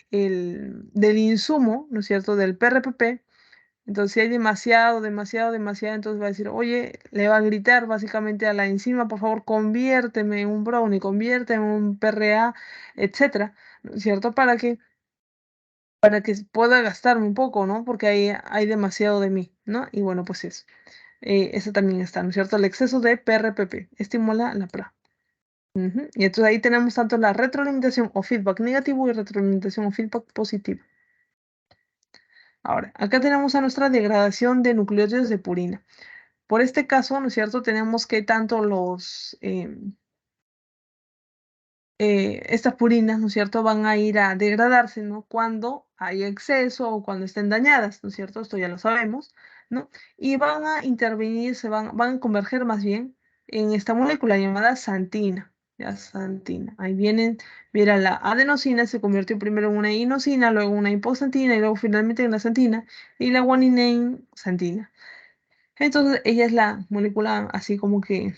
A: insumo, ¿no es cierto?, del PRPP, entonces si hay demasiado, demasiado, demasiado, entonces va a decir, oye, le va a gritar básicamente a la enzima, por favor, conviérteme en un brownie, conviérteme en un PRA, etcétera, ¿no es cierto? Para que pueda gastarme un poco, ¿no? Porque hay demasiado de mí, ¿no? Y bueno, pues eso también está, ¿no es cierto? El exceso de PRPP estimula la PRA. Ujú. Y entonces ahí tenemos tanto la retroalimentación o feedback negativo y retroalimentación o feedback positivo. Ahora, acá tenemos a nuestra degradación de nucleótidos de purina. Por este caso, ¿no es cierto? Tenemos que tanto estas purinas, ¿no es cierto?, van a ir a degradarse, ¿no? Cuando hay exceso o cuando estén dañadas, ¿no es cierto? Esto ya lo sabemos, ¿no? Y van a intervenir, van a converger más bien en esta molécula llamada santina, ya santina. Ahí mira, la adenosina se convirtió primero en una inosina, luego en una hiposantina y luego finalmente en la santina y la guanina en santina. Entonces, ella es la molécula así como que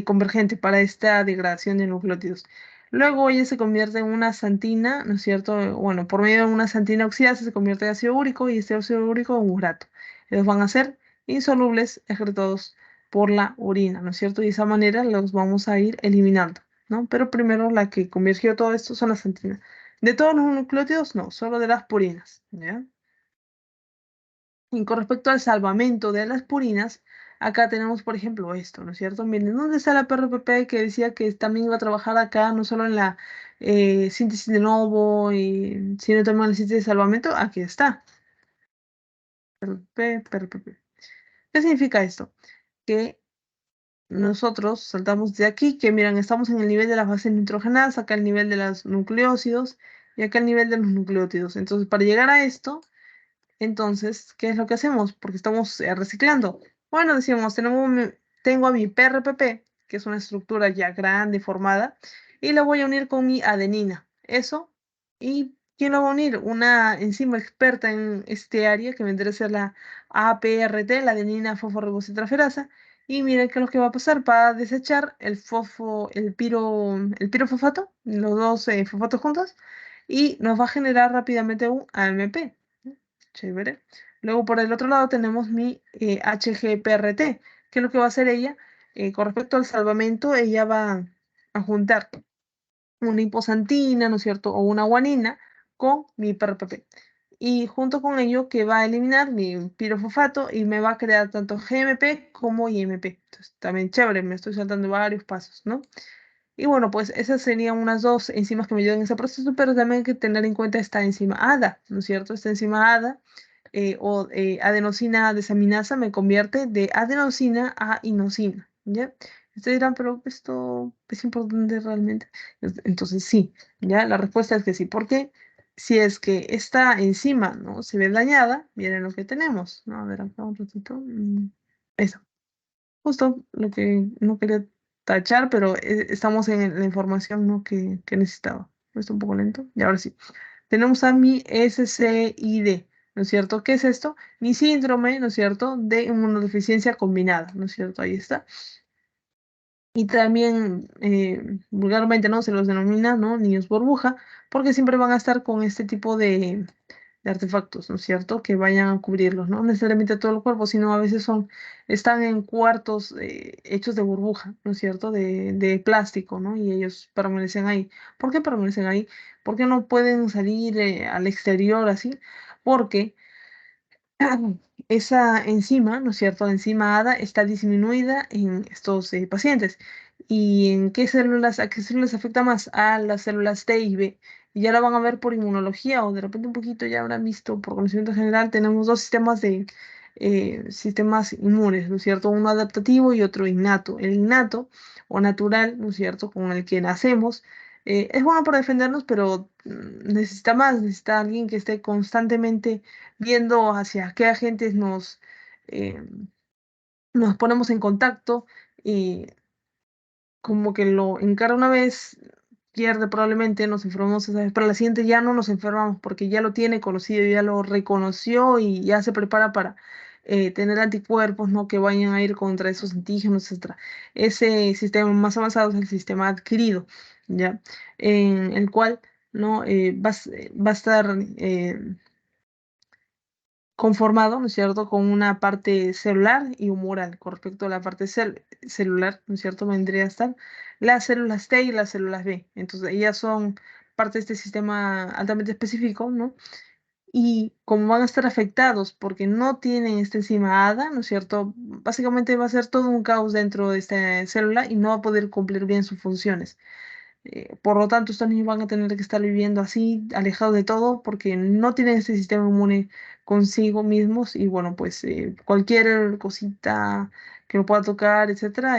A: convergente para esta degradación de nucleótidos. Luego ella se convierte en una santina, ¿no es cierto? Bueno, por medio de una santina oxidasa se convierte en ácido úrico y este ácido úrico en urato. Ellos van a ser insolubles excretados por la orina, ¿no es cierto? Y de esa manera los vamos a ir eliminando, ¿no? Pero primero la que convirtió todo esto son las santinas. De todos los nucleótidos, no, solo de las purinas, ¿ya? Y con respecto al salvamento de las purinas, acá tenemos, por ejemplo, esto, ¿no es cierto? Miren, ¿dónde está la PRPP que decía que también iba a trabajar acá, no solo en la síntesis de novo, sino también en la síntesis de salvamento? Aquí está, PRPP, PRPP. ¿Qué significa esto? Que nosotros saltamos de aquí, que miren, estamos en el nivel de las bases nitrogenadas, acá el nivel de los nucleósidos y acá el nivel de los nucleótidos. Entonces, para llegar a esto, entonces, ¿qué es lo que hacemos? Porque estamos reciclando. Bueno, decimos, tengo a mi PRPP, que es una estructura ya grande, formada, y la voy a unir con mi adenina. Eso. ¿Y quién lo va a unir? Una enzima experta en este área, que vendría a ser la APRT, la adenina fosforribocetraferasa. Y miren qué es lo que va a pasar. Va a desechar el pirofosfato, los dos fosfatos juntos, y nos va a generar rápidamente un AMP. Chévere. Luego por el otro lado tenemos mi HGPRT, que es lo que va a hacer ella. Con respecto al salvamento, ella va a juntar una hiposantina, ¿no es cierto? O una guanina con mi PRPP. Y junto con ello que va a eliminar mi pirofosfato y me va a crear tanto GMP como IMP. Entonces, también chévere, me estoy saltando varios pasos, ¿no? Y bueno, pues esas serían unas dos enzimas que me ayudan en ese proceso, pero también hay que tener en cuenta esta enzima ADA, ¿no es cierto? Esta enzima ADA adenosina desaminasa me convierte de adenosina a inosina, ¿ya? Ustedes dirán, pero esto es importante realmente. Entonces sí, ¿ya? La respuesta es que sí, porque si es que esta enzima, ¿no? se ve dañada, miren lo que tenemos, ¿no? A ver, acá un ratito. Eso. Justo lo que no quería tachar, pero estamos en la información, ¿no? que necesitaba. Está un poco lento. Y ahora sí. Tenemos a mi SCID, ¿no es cierto? ¿Qué es esto? Mi síndrome, ¿no es cierto? De inmunodeficiencia combinada, ¿no es cierto? Ahí está. Y también vulgarmente no se los denomina, ¿no? Niños burbuja, porque siempre van a estar con este tipo de artefactos, ¿no es cierto? Que vayan a cubrirlos, ¿no? No necesariamente todo el cuerpo, sino a veces están en cuartos hechos de burbuja, ¿no es cierto? De plástico, ¿no? Y ellos permanecen ahí. ¿Por qué permanecen ahí? ¿Por qué no pueden salir al exterior así? Porque esa enzima, ¿no es cierto? La enzima ADA está disminuida en estos pacientes. ¿Y en qué células, a qué células afecta más? A las células T y B. Y ya la van a ver por inmunología o de repente un poquito ya habrán visto por conocimiento general. Tenemos dos sistemas de sistemas inmunes, ¿no es cierto? Uno adaptativo y otro innato. El innato o natural, ¿no es cierto? Con el que nacemos. Es bueno para defendernos, pero necesita más, necesita alguien que esté constantemente viendo hacia qué agentes eh, nos ponemos en contacto y como que lo encara una vez, pierde probablemente, nos enfermamos esa vez, pero la siguiente ya no nos enfermamos porque ya lo tiene conocido, ya lo reconoció y ya se prepara para tener anticuerpos, ¿no? que vayan a ir contra esos antígenos, etcétera. Ese sistema más avanzado es el sistema adquirido, ¿ya? En el cual, ¿no? Va a estar conformado, ¿no es cierto?, con una parte celular y humoral. Con respecto a la parte celular, ¿no es cierto?, vendría a estar las células T y las células B. Entonces, ellas son parte de este sistema altamente específico, ¿no? Y como van a estar afectados porque no tienen esta enzima ADA, ¿no es cierto?, básicamente va a ser todo un caos dentro de esta célula y no va a poder cumplir bien sus funciones. Por lo tanto, estos niños van a tener que estar viviendo así, alejados de todo, porque no tienen este sistema inmune consigo mismos y bueno, pues cualquier cosita que lo pueda tocar, etcétera,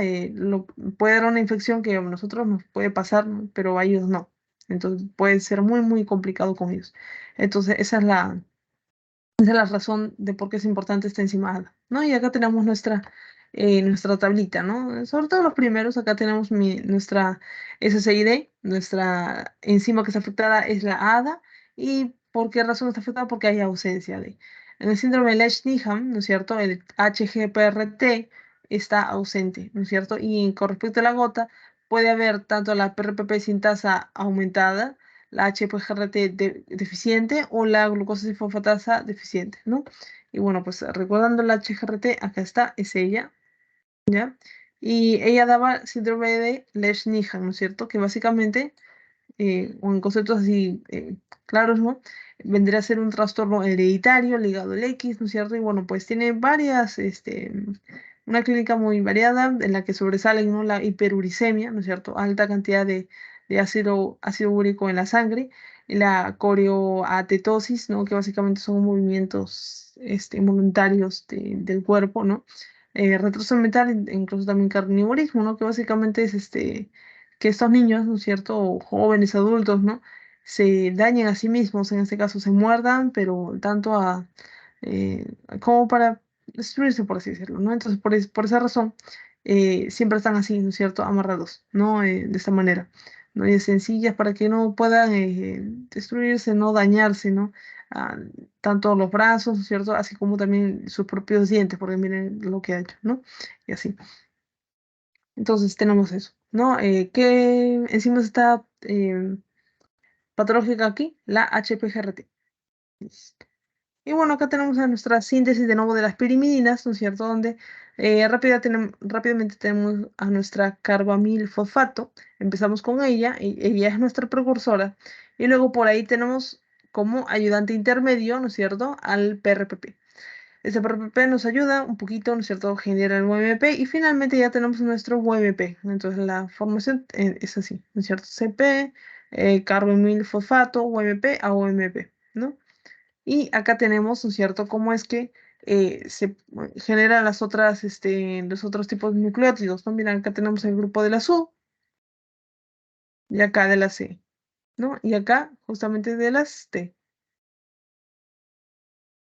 A: puede dar una infección que a nosotros nos puede pasar, ¿no? Pero a ellos no. Entonces puede ser muy, muy complicado con ellos. Entonces, esa es la razón de por qué es importante esta enzima, ¿no? Y acá tenemos nuestra tablita, ¿no? Sobre todo los primeros, acá tenemos nuestra SCID, nuestra enzima que está afectada es la ADA. ¿Y por qué razón está afectada? Porque hay ausencia de. En el síndrome de Lesch-Nyhan, ¿no es cierto? El HGPRT está ausente, ¿no es cierto? Y con respecto a la gota, puede haber tanto la PRPP sintasa aumentada, la HPGRT deficiente o la glucosa fosfatasa deficiente, ¿no? Y bueno, pues recordando la HGRT, acá está, es ella, ¿ya? Y ella daba síndrome de Lesch-Nyhan, ¿no es cierto? Que básicamente o en conceptos así claros, ¿no? Vendría a ser un trastorno hereditario ligado al X, ¿no es cierto? Y bueno, pues tiene varias, una clínica muy variada en la que sobresalen, ¿no? La hiperuricemia, ¿no es cierto? Alta cantidad de ácido úrico en la sangre, y la coreoatetosis, ¿no? Que básicamente son movimientos involuntarios del cuerpo, ¿no? Retraso mental, incluso también carnivorismo, ¿no? Que básicamente es que estos niños, ¿no es cierto? O jóvenes, adultos, ¿no? Se dañen a sí mismos, en este caso se muerdan, pero tanto como para destruirse, por así decirlo, ¿no? Entonces, por esa razón, siempre están así, ¿no es cierto? Amarrados, ¿no? De esta manera, ¿no? Y sencillas para que no puedan destruirse, no dañarse, ¿no? Ah, tanto los brazos, ¿no es cierto? Así como también sus propios dientes, porque miren lo que ha hecho, ¿no? Y así. Entonces tenemos eso, ¿no? ¿Qué enzima está patológica aquí? La HPGRT. Y bueno, acá tenemos a nuestra síntesis de nuevo de las pirimidinas, ¿no es cierto? Donde rápidamente tenemos a nuestra carbamilfosfato. Empezamos con ella, y ella es nuestra precursora. Y luego por ahí tenemos como ayudante intermedio, ¿no es cierto? Al PRPP. Ese PRPP nos ayuda un poquito, ¿no es cierto? Genera el UMP y finalmente ya tenemos nuestro UMP. Entonces la formación es así, ¿no es cierto? CP, carbamilfosfato, UMP a UMP, ¿no? Y acá tenemos, ¿no es cierto?, cómo es que se generan los otros tipos de nucleótidos, ¿no? Mira, acá tenemos el grupo de la SU y acá de la C, ¿no? Y acá justamente de las T.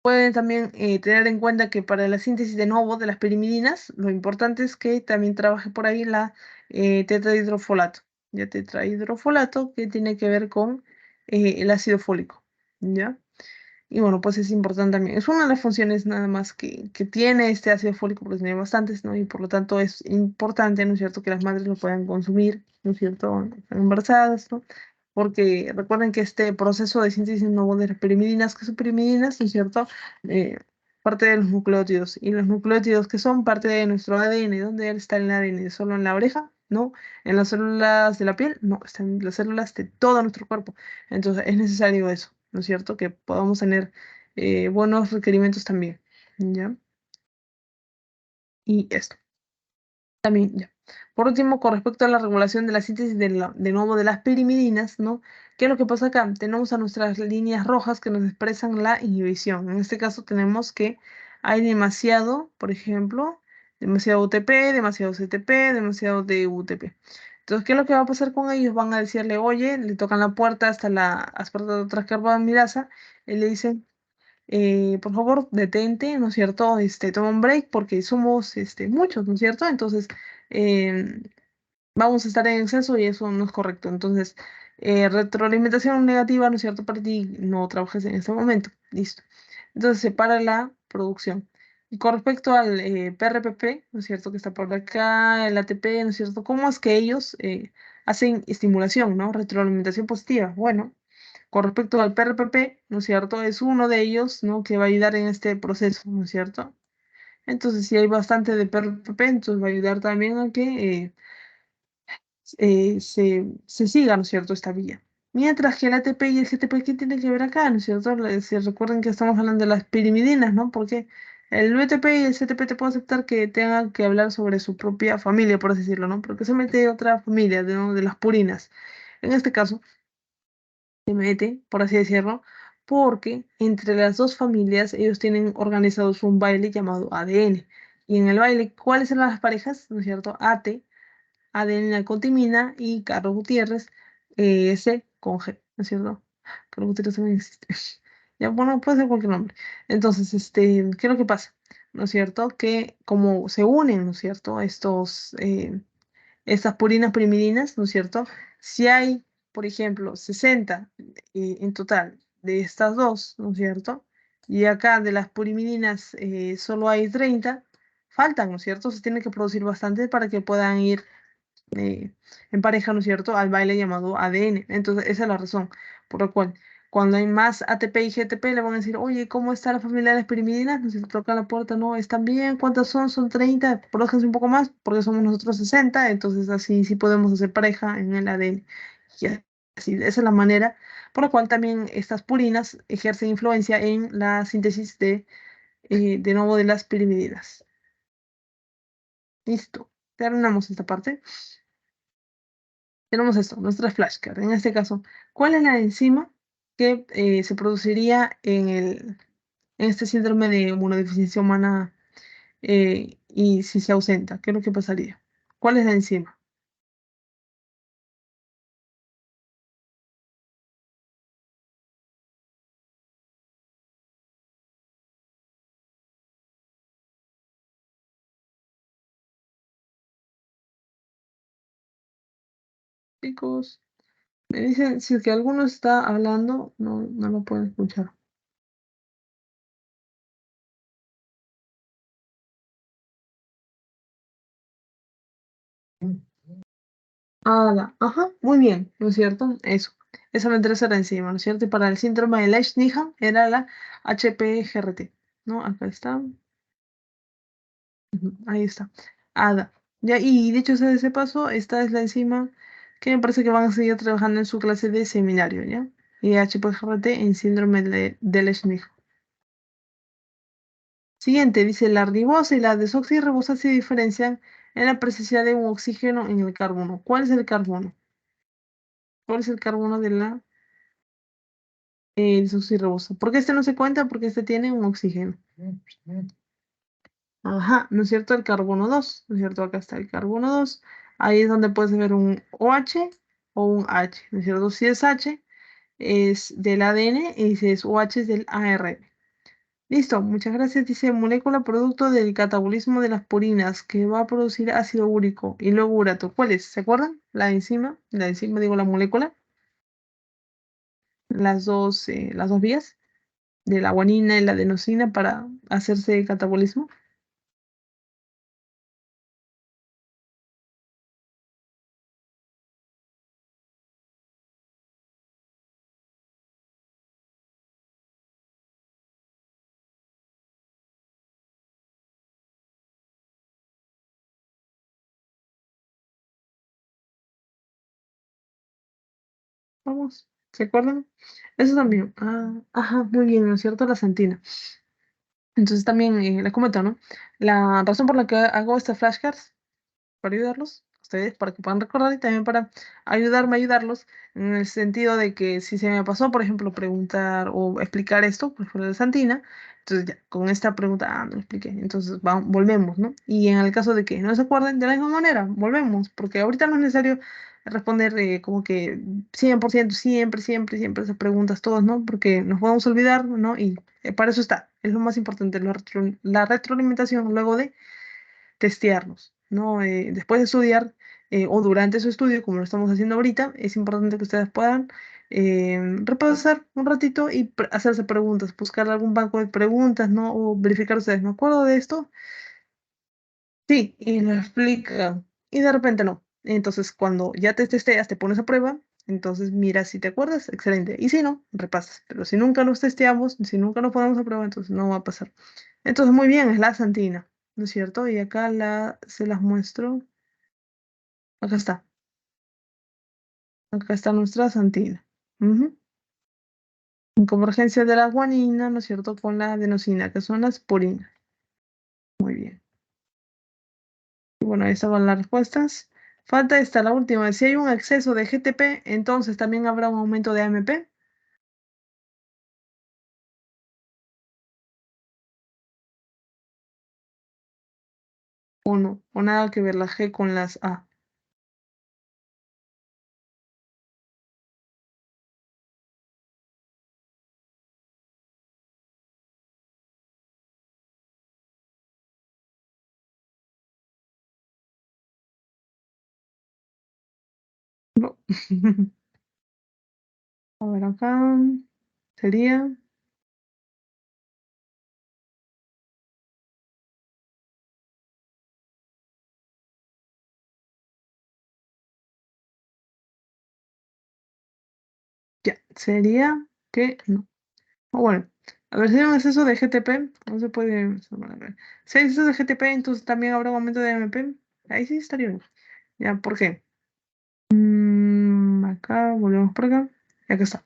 A: Pueden también tener en cuenta que para la síntesis de nuevo de las pirimidinas, lo importante es que también trabaje por ahí la tetrahidrofolato. Ya tetrahidrofolato que tiene que ver con el ácido fólico, ¿ya? Y bueno, pues es importante también. Es una de las funciones nada más que tiene este ácido fólico, porque tiene bastantes, ¿no? Y por lo tanto es importante, ¿no es cierto?, que las madres lo puedan consumir, ¿no es cierto?, embarazadas, ¿no? Porque recuerden que este proceso de síntesis nuevo de las pirimidinas, que son pirimidinas, ¿no es cierto?, Eh, parte de los nucleótidos. Y los nucleótidos que son parte de nuestro ADN, ¿dónde está el ADN? ¿Solo en la oreja? No. ¿En las células de la piel? No, están en las células de todo nuestro cuerpo. Entonces es necesario eso, ¿no es cierto? Que podamos tener buenos requerimientos también, ¿ya? Y esto también, ya. Por último, con respecto a la regulación de la síntesis de nuevo de las pirimidinas, ¿no? ¿Qué es lo que pasa acá? Tenemos a nuestras líneas rojas que nos expresan la inhibición. En este caso tenemos que hay demasiado, por ejemplo, demasiado UTP, demasiado CTP, demasiado DUTP. Entonces, ¿qué es lo que va a pasar con ellos? Van a decirle, oye, le tocan la puerta hasta la aspartate transcarbamilasa y le dicen, por favor, detente, ¿no es cierto? Toma un break porque somos muchos, ¿no es cierto? Entonces, em, vamos a estar en exceso y eso no es correcto. Entonces, retroalimentación negativa, ¿no es cierto? Para ti, no trabajes en este momento. Listo. Entonces, separa la producción. Y con respecto al PRPP, ¿no es cierto? Que está por acá, el ATP, ¿no es cierto? ¿Cómo es que ellos hacen estimulación, ¿no? Retroalimentación positiva. Bueno. Con respecto al PRPP, ¿no es cierto? Es uno de ellos, ¿no? Que va a ayudar en este proceso, ¿no es cierto? Entonces, si hay bastante de PRPP, entonces va a ayudar también a que se siga, ¿no es cierto?, esta vía. Mientras que el ATP y el GTP, ¿qué tienen que ver acá, ¿no es cierto? Si recuerden que estamos hablando de las pirimidinas, ¿no? Porque el BTP y el CTP te puedo aceptar que tengan que hablar sobre su propia familia, por así decirlo, ¿no? Porque se mete otra familia, ¿no?, de las purinas. En este caso, se mete, por así decirlo, porque entre las dos familias ellos tienen organizados un baile llamado ADN. Y en el baile, ¿cuáles eran las parejas? ¿No es cierto? AT, ADN contimina y Carlos Gutiérrez, S con G, ¿no es cierto? Carlos Gutiérrez también existe. Ya, bueno, puede ser cualquier nombre. Entonces, ¿qué es lo que pasa? ¿No es cierto? Que como se unen, ¿no es cierto? Estas purinas primidinas, ¿no es cierto? Si hay, por ejemplo, 60 en total de estas dos, ¿no es cierto? Y acá de las purimidinas solo hay 30, faltan, ¿no es cierto? Se tiene que producir bastante para que puedan ir eh, en pareja, ¿no es cierto?, al baile llamado ADN. Entonces, esa es la razón por la cual cuando hay más ATP y GTP le van a decir, oye, ¿cómo está la familia de las pirimidinas? No se toca la puerta, no, ¿están bien? ¿Cuántas son? Son 30, próxense un poco más, porque somos nosotros 60, entonces así sí podemos hacer pareja en el ADN. Y así, esa es la manera por la cual también estas purinas ejercen influencia en la síntesis de nuevo de las pirimidinas. Listo, terminamos esta parte. Tenemos esto, nuestra flashcard. En este caso, ¿cuál es la enzima que se produciría en este síndrome de inmunodeficiencia humana y si se ausenta? ¿Qué es lo que pasaría? ¿Cuál es la enzima? Chicos, me dicen si es que alguno está hablando, no, no lo puedo escuchar. Ajá, muy bien, ¿no es cierto? Eso. Esa vendría a ser la enzima, ¿no es cierto? Y para el síndrome de Lesch-Nyhan era la HPGRT, ¿no? Acá está. Ujú, ahí está. ADA. Ya, y dicho sea de ese paso, esta es la enzima que me parece que van a seguir trabajando en su clase de seminario, ¿ya? Y HPGRT en síndrome de Lesch-Nyhan. Siguiente, dice, la ribosa y la desoxirribosa se diferencian en la presencia de un oxígeno en el carbono. ¿Cuál es el carbono? ¿Cuál es el carbono de la desoxirribosa? ¿Por qué este no se cuenta? Porque este tiene un oxígeno. Ajá, ¿no es cierto? El carbono 2, ¿no es cierto? Acá está el carbono 2. Ahí es donde puedes ver un OH o un H, ¿no es cierto? Si es H, es del ADN y si es OH es del ARN. Listo, muchas gracias. Dice molécula producto del catabolismo de las purinas que va a producir ácido úrico y luego urato. ¿Cuál es? ¿Se acuerdan? La enzima digo la molécula, las dos vías de la guanina y la adenosina para hacerse catabolismo. Vamos, ¿se acuerdan? Eso también. Ajá, muy bien, ¿no es cierto? La santina. Entonces también les comento, ¿no? La razón por la que hago estas flashcards para ayudarlos, ustedes, para que puedan recordar y también para ayudarme a ayudarlos en el sentido de que si se me pasó, por ejemplo, preguntar o explicar esto, por ejemplo, de Santina, entonces ya, con esta pregunta, no lo expliqué, entonces volvemos, ¿no? Y en el caso de que no se acuerden, de la misma manera, volvemos, porque ahorita no es necesario responder como que 100% siempre, siempre, siempre esas preguntas todas, ¿no? Porque nos podemos olvidar, ¿no? Y para eso está, es lo más importante, la retroalimentación luego de testearnos, ¿no? Después de estudiar o durante su estudio, como lo estamos haciendo ahorita, es importante que ustedes puedan repasar un ratito y hacerse preguntas, buscar algún banco de preguntas, ¿no? O verificar ustedes, ¿me acuerdo de esto? Sí, y lo explican. Y de repente no. Entonces, cuando ya te testeas, te pones a prueba, entonces mira si te acuerdas, excelente. Y si no, repasas. Pero si nunca nos testeamos, si nunca nos ponemos a prueba, entonces no va a pasar. Entonces, muy bien, es la santina, ¿no es cierto? Y acá se las muestro. Acá está. Acá está nuestra santina. Ujú. En convergencia de la guanina, ¿no es cierto? Con la adenosina, que son las purinas. Muy bien. Y bueno, ahí estaban las respuestas. Falta esta, la última. Si hay un exceso de GTP, entonces también habrá un aumento de AMP o no, o nada que ver la G con las A. No. A ver, acá sería. Ya, sería que no. O bueno, a ver si hay un exceso de GTP, no se puede. A ver. Si hay exceso de GTP, entonces también habrá un aumento de MP. Ahí sí estaría bien. Ya, ¿por qué? Acá, volvemos por acá. Y acá está.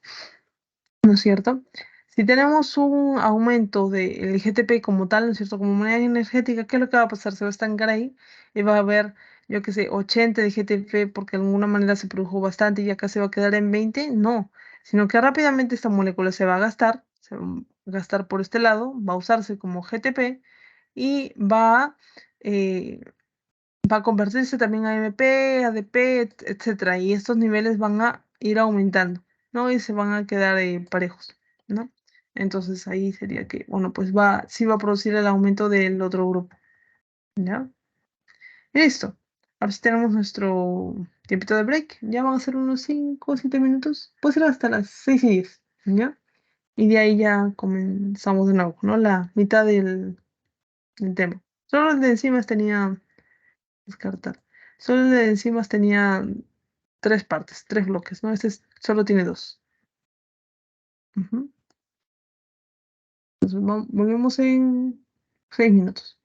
A: ¿No es cierto? Si tenemos un aumento del GTP como tal, ¿no es cierto? Como moneda energética, ¿qué es lo que va a pasar? Se va a estancar ahí y va a haber, yo qué sé, 80 de GTP porque de alguna manera se produjo bastante y acá se va a quedar en 20. No, sino que rápidamente esta molécula se va a gastar, se va a gastar por este lado, va a usarse como GTP y eh, va a convertirse también a MP, ADP, etcétera, y estos niveles van a ir aumentando, ¿no? Y se van a quedar parejos, ¿no? Entonces ahí sería que, bueno, pues sí va a producir el aumento del otro grupo, ¿ya? Y listo. Ahora sí tenemos nuestro tiempito de break. Ya van a ser unos 5 o 7 minutos. Puede ser hasta las 6:10, ¿ya? Y de ahí ya comenzamos de nuevo, ¿no? La mitad del tema. Solo el de enzimas tenía descartar. Solo el de enzimas tenía tres partes, tres bloques, ¿no? Solo tiene dos. Ujú. Entonces, volvemos en 6 minutos.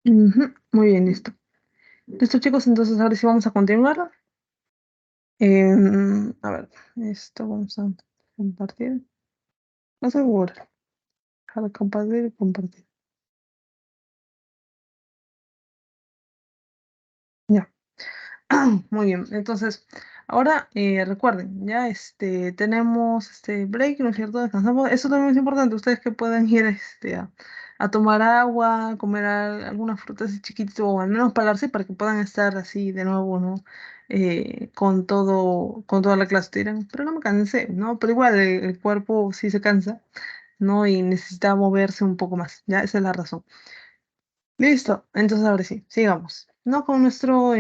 A: Ujú, muy bien, listo. Listo, chicos, entonces ahora sí vamos a continuar. A ver, esto vamos a compartir. No sé, Word. Para compartir y compartir. Ya. Muy bien, entonces, ahora recuerden, ya tenemos este break, ¿no es cierto? Descansamos. Eso también es importante, ustedes que puedan ir a tomar agua, comer algunas frutas así chiquitito, o al menos pararse para que puedan estar así de nuevo, ¿no? Con toda la clase. Te dirán, pero no me cansé, ¿no? Pero igual el cuerpo sí se cansa, ¿no? Y necesita moverse un poco más, ya, esa es la razón. Listo, entonces ahora sí, sigamos, ¿no? Con nuestro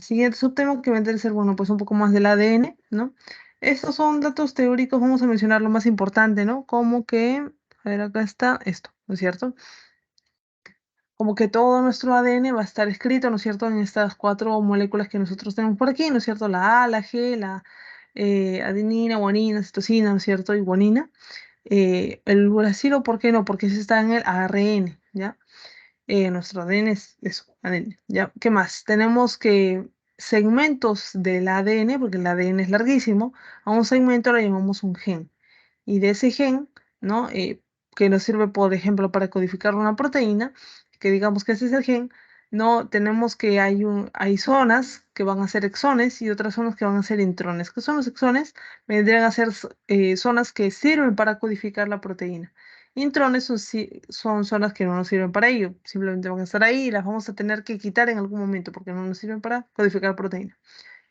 A: siguiente subtema que vendría a ser, bueno, pues un poco más del ADN, ¿no? Estos son datos teóricos, vamos a mencionar lo más importante, ¿no? Como que, a ver, acá está esto, ¿no es cierto? Como que todo nuestro ADN va a estar escrito, ¿no es cierto? En estas cuatro moléculas que nosotros tenemos por aquí, ¿no es cierto? La A, la G, la adenina, guanina, citosina, ¿no es cierto? Y guanina. El uracilo, ¿por qué no? Porque ese está en el ARN, ¿ya? Nuestro ADN es eso, ADN. ¿Ya? ¿Qué más? Tenemos que segmentos del ADN, porque el ADN es larguísimo, a un segmento le llamamos un gen. Y de ese gen, ¿no? Que nos sirve, por ejemplo, para codificar una proteína, que digamos que ese es el gen, no tenemos que hay zonas que van a ser exones y otras zonas que van a ser intrones. ¿Qué son los exones? Vendrían a ser zonas que sirven para codificar la proteína. Intrones son zonas que no nos sirven para ello, simplemente van a estar ahí y las vamos a tener que quitar en algún momento porque no nos sirven para codificar proteína.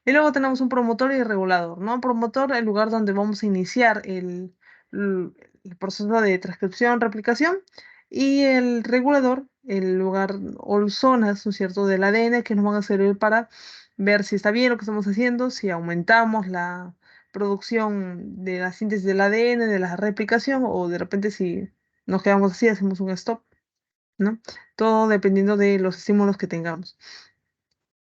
A: Y luego tenemos un promotor y regulador, ¿no? Promotor, el lugar donde vamos a iniciar el- el proceso de transcripción, replicación, y el regulador, el lugar o zonas, ¿no es cierto?, del ADN que nos van a servir para ver si está bien lo que estamos haciendo, si aumentamos la producción de la síntesis del ADN, de la replicación, o de repente si nos quedamos así, hacemos un stop, ¿no? Todo dependiendo de los estímulos que tengamos.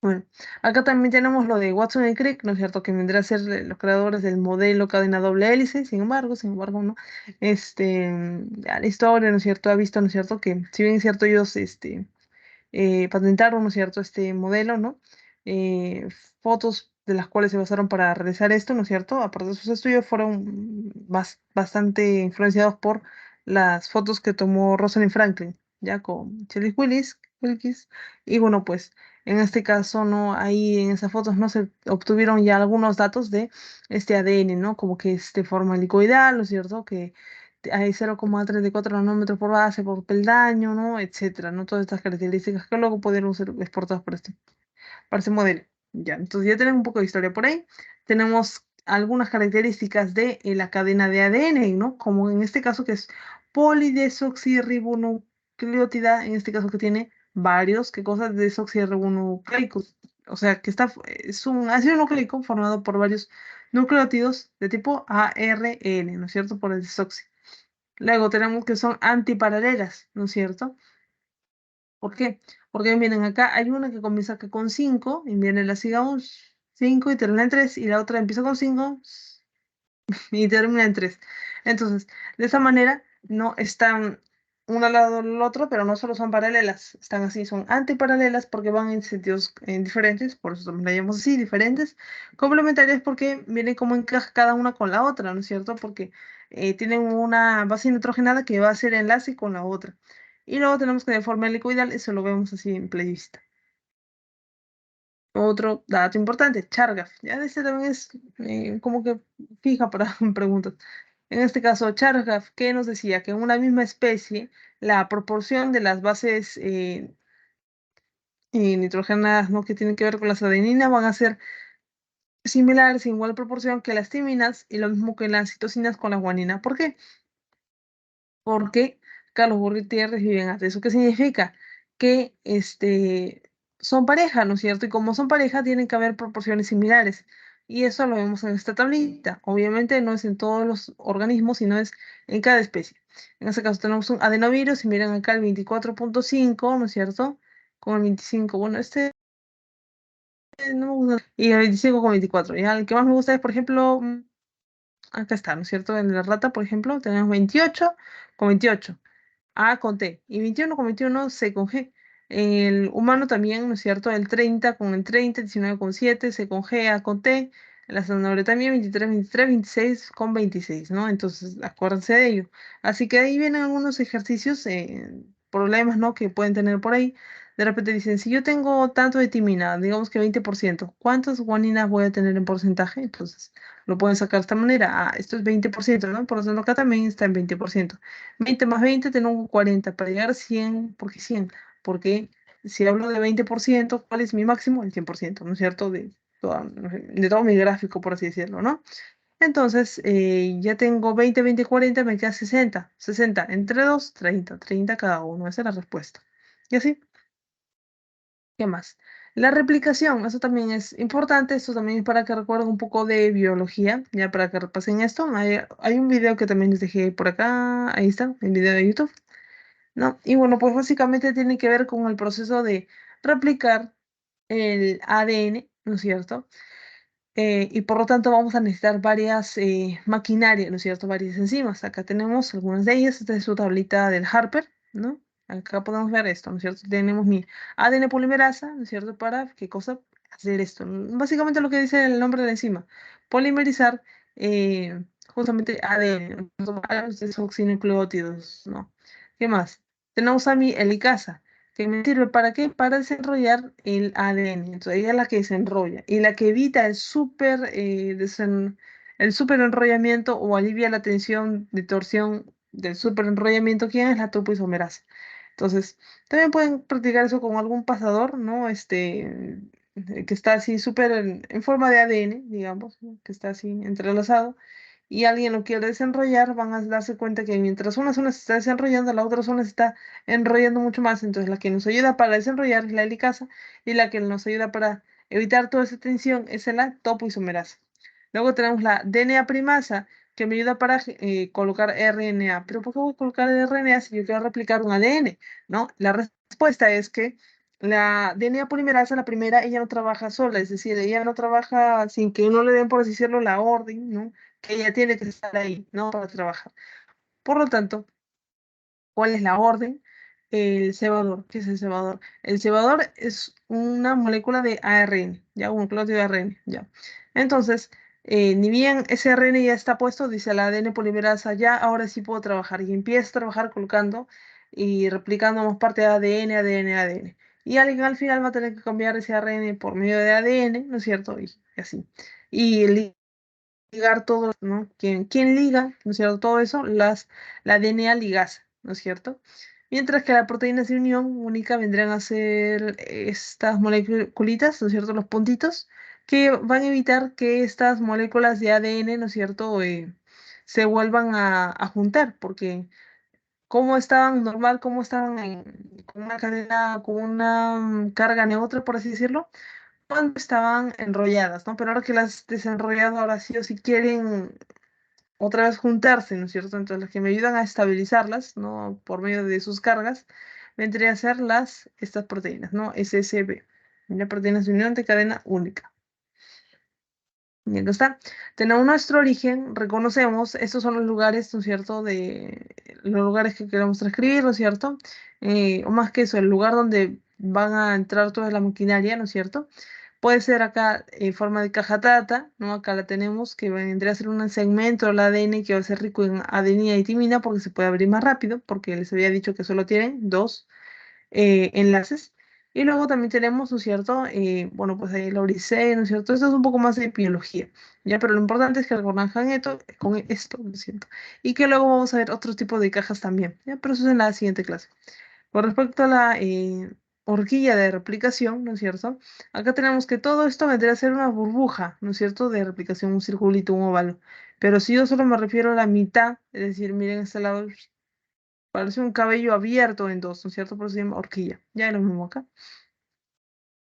A: Bueno, acá también tenemos lo de Watson y Crick, ¿no es cierto? Que vendrá a ser los creadores del modelo cadena doble hélice, sin embargo, ¿no? Ya la historia, ¿no es cierto? Ha visto, ¿no es cierto? Que si bien es cierto, ellos, patentaron, ¿no es cierto?, este modelo, ¿no? Eh, Fotos de las cuales se basaron para realizar esto, ¿no es cierto? Aparte de sus estudios, fueron bastante influenciados por las fotos que tomó Rosalind Franklin, ya con Shelley Wilkes, y bueno, pues en este caso, ¿no? Ahí en esas fotos no se obtuvieron ya algunos datos de este ADN, ¿no? Como que es de forma helicoidal, ¿no es cierto? Que hay 0,34 nanómetros por base por peldaño, ¿no? Etcétera, ¿no? Todas estas características que luego pudieron ser exportadas para ese modelo. Ya, entonces ya tenemos un poco de historia por ahí. Tenemos algunas características de la cadena de ADN, ¿no? Como en este caso que es polidesoxirribonucleótida, en este caso que tiene varios, ¿qué cosas? Desoxirribonucleicos. O sea, que es un ácido nucleico formado por varios nucleótidos de tipo ARN, ¿no es cierto? Por el desoxi. Luego tenemos que son antiparalelas, ¿no es cierto? ¿Por qué? Porque miren, acá hay una que comienza acá con 5 y viene la sigamos 5 y termina en 3 y la otra empieza con 5 y termina en 3. Entonces, de esa manera no están una al lado del otro, pero no solo son paralelas, están así, son antiparalelas porque van en sentidos diferentes, por eso también la llamamos así, diferentes, complementarias porque miren cómo encaja cada una con la otra, ¿no es cierto? Porque tienen una base nitrogenada que va a hacer enlace con la otra. Y luego tenemos que de forma helicoidal, eso lo vemos así en playlist. Otro dato importante, Chargaff. Ya este también es como que fija para preguntas. En este caso, Chargaff, ¿qué nos decía? Que en una misma especie, la proporción de las bases nitrogenadas, ¿no? Que tienen que ver con las adeninas van a ser similares en igual proporción que las timinas y lo mismo que las citosinas con la guanina. ¿Por qué? Porque Carlos Gutiérrez y Vivian ¿eso qué significa? Que son pareja, ¿no es cierto? Y como son pareja, tienen que haber proporciones similares. Y eso lo vemos en esta tablita. Obviamente no es en todos los organismos, sino es en cada especie. En este caso tenemos un adenovirus y miren acá el 24,5, ¿no es cierto? Con el 25. Bueno, no me gusta. Y el 25,24. Ya, el que más me gusta es, por ejemplo, acá está, ¿no es cierto? En la rata, por ejemplo, tenemos 28,28. A con T y 21 con 21 C con G. El humano también, ¿no es cierto? El 30 con el 30, 19 con 7, C con G, A con T, la zanahoria también, 23, 23, 26 con 26, ¿no? Entonces, acuérdense de ello. Así que ahí vienen algunos ejercicios, problemas, ¿no? Que pueden tener por ahí. De repente dicen, si yo tengo tanto de timina, digamos que 20%, ¿cuántas guaninas voy a tener en porcentaje? Entonces, lo pueden sacar de esta manera. Ah, esto es 20%, ¿no? Por lo tanto, acá también está en 20%. 20 más 20 tengo 40 para llegar a 100. ¿Por qué 100? Porque si hablo de 20%, ¿cuál es mi máximo? El 100%, ¿no es cierto? De todo mi gráfico, por así decirlo, ¿no? Entonces, ya tengo 20, 20, 40, me queda 60. 60 entre 2, 30. 30 cada uno. Esa es la respuesta. Y así, ¿qué más? La replicación, eso también es importante. Esto también es para que recuerden un poco de biología, ya para que repasen esto. Hay un video que también les dejé por acá. Ahí está, el video de YouTube. ¿No? Y bueno, pues básicamente tiene que ver con el proceso de replicar el ADN, ¿no es cierto? Y por lo tanto vamos a necesitar varias maquinarias, ¿no es cierto? Varias enzimas. Acá tenemos algunas de ellas. Esta es su tablita del Harper, ¿no? Acá podemos ver esto, ¿no es cierto? Tenemos mi ADN polimerasa, ¿no es cierto? ¿Para qué cosa? Hacer esto. Básicamente lo que dice el nombre de la enzima. Polimerizar justamente ADN, los desoxinucleótidos, ¿no? ¿Qué más? Tenemos a mi helicasa, que me sirve para qué? Para desenrollar el ADN. Entonces ella es la que desenrolla y la que evita el súper enrollamiento o alivia la tensión de torsión del súper enrollamiento. ¿Quién es la topoisomerasa? Entonces, también pueden practicar eso con algún pasador, ¿no? Que está así súper en forma de ADN, digamos, ¿no? Que está así entrelazado y alguien lo quiere desenrollar, van a darse cuenta que mientras una zona se está desenrollando, la otra zona se está enrollando mucho más. Entonces, la que nos ayuda para desenrollar es la helicasa y la que nos ayuda para evitar toda esa tensión es la topoisomerasa. Luego tenemos la DNA primasa que me ayuda para colocar RNA. ¿Pero por qué voy a colocar el RNA si yo quiero replicar un ADN? ¿No? La respuesta es que la DNA polimerasa, la primera, ella no trabaja sola, es decir, ella no trabaja sin que uno le den, por así decirlo, la orden, ¿no? Que ella tiene que estar ahí, ¿no? Para trabajar. Por lo tanto, ¿cuál es la orden? El cebador. ¿Qué es el cebador? El cebador es una molécula de ARN, ya, un nucleótido de ARN, ya. Entonces, ni bien ese ARN ya está puesto, dice la ADN polimerasa, ya, ahora sí puedo trabajar. Y empieza a trabajar colocando y replicando más parte de ADN, ADN, ADN. Y alguien al final va a tener que cambiar ese ARN por medio de ADN, ¿no es cierto? Y así. Y ligar todo, ¿no? ¿Quién liga, ¿no es cierto? Todo eso, la DNA ligasa, ¿no es cierto? Mientras que las proteínas de unión única vendrían a ser estas moleculitas, ¿no es cierto? Los puntitos, que van a evitar que estas moléculas de ADN, ¿no es cierto? Se vuelvan a juntar, porque como estaban normal, como estaban con una cadena, con una carga neutra, por así decirlo, cuando estaban enrolladas, ¿no? Pero ahora que las desenrollado, ahora sí o sí quieren otra vez juntarse, ¿no es cierto? Entonces, las que me ayudan a estabilizarlas, ¿no? Por medio de sus cargas, vendrían a ser estas proteínas, ¿no? SSB, las proteínas de unión de cadena única. Bien, no está. Tenemos nuestro origen, reconocemos, estos son los lugares, ¿no es cierto? Los lugares que queremos transcribir, ¿no es cierto? O más que eso, el lugar donde van a entrar toda la maquinaria, ¿no es cierto? Puede ser acá en forma de caja data, ¿no? Acá la tenemos, que vendría a ser un segmento del ADN que va a ser rico en adenina y timina porque se puede abrir más rápido, porque les había dicho que solo tienen dos enlaces. Y luego también tenemos, ¿no es cierto? Bueno, pues ahí la Odisea, ¿no es cierto? Esto es un poco más de biología, ¿ya? Pero lo importante es que reconozcan esto, con esto, ¿no es cierto? Y que luego vamos a ver otro tipo de cajas también, ¿ya? Pero eso es en la siguiente clase. Con respecto a la horquilla de replicación, ¿no es cierto? Acá tenemos que todo esto vendría a ser una burbuja, ¿no es cierto? De replicación, un circulito, un óvalo. Pero si yo solo me refiero a la mitad, es decir, miren este lado, parece un cabello abierto en dos, ¿no es cierto? Por eso se llama horquilla. Ya es lo mismo acá.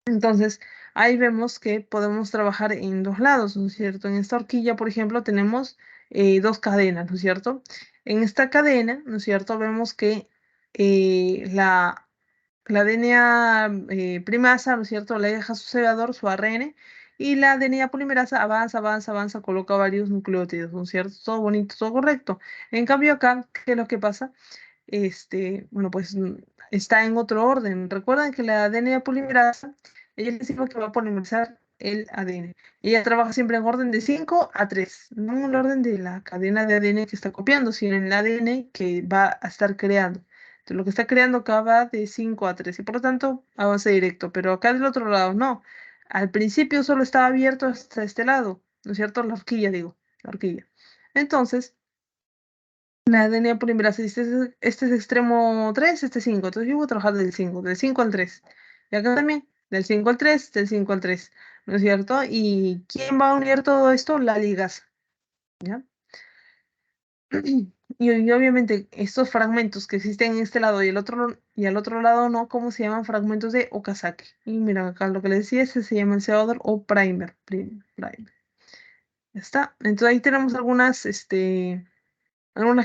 A: Entonces, ahí vemos que podemos trabajar en dos lados, ¿no es cierto? En esta horquilla, por ejemplo, tenemos dos cadenas, ¿no es cierto? En esta cadena, ¿no es cierto? Vemos que la DNA primasa, ¿no es cierto? Le deja su cebador, su ARN, y la DNA polimerasa avanza, avanza, avanza, coloca varios nucleótidos, ¿no es cierto? Todo bonito, todo correcto. En cambio acá, ¿qué es lo que pasa? Bueno, pues está en otro orden. Recuerden que la ADN polimerasa, ella es la enzima que va a polimerizar el ADN. Ella trabaja siempre en orden de 5 a 3, no en el orden de la cadena de ADN que está copiando, sino en el ADN que va a estar creando. Entonces, lo que está creando acá va de 5 a 3 y por lo tanto avance directo, pero acá del otro lado no. Al principio solo estaba abierto hasta este lado, ¿no es cierto? La horquilla, digo, la horquilla. Entonces, la ADN polimerasa, este es extremo 3, este es 5. Entonces yo voy a trabajar del 5 al 3. Y acá también, del 5 al 3, del 5 al 3. ¿No es cierto? ¿Y quién va a unir todo esto? La ligasa. ¿Ya? Y obviamente estos fragmentos que existen en este lado y al otro lado no, ¿cómo se llaman? Fragmentos de Okazaki. Y mira acá lo que les decía, este se llama el Seodor o primer. Primer. Ya está. Entonces ahí tenemos algunas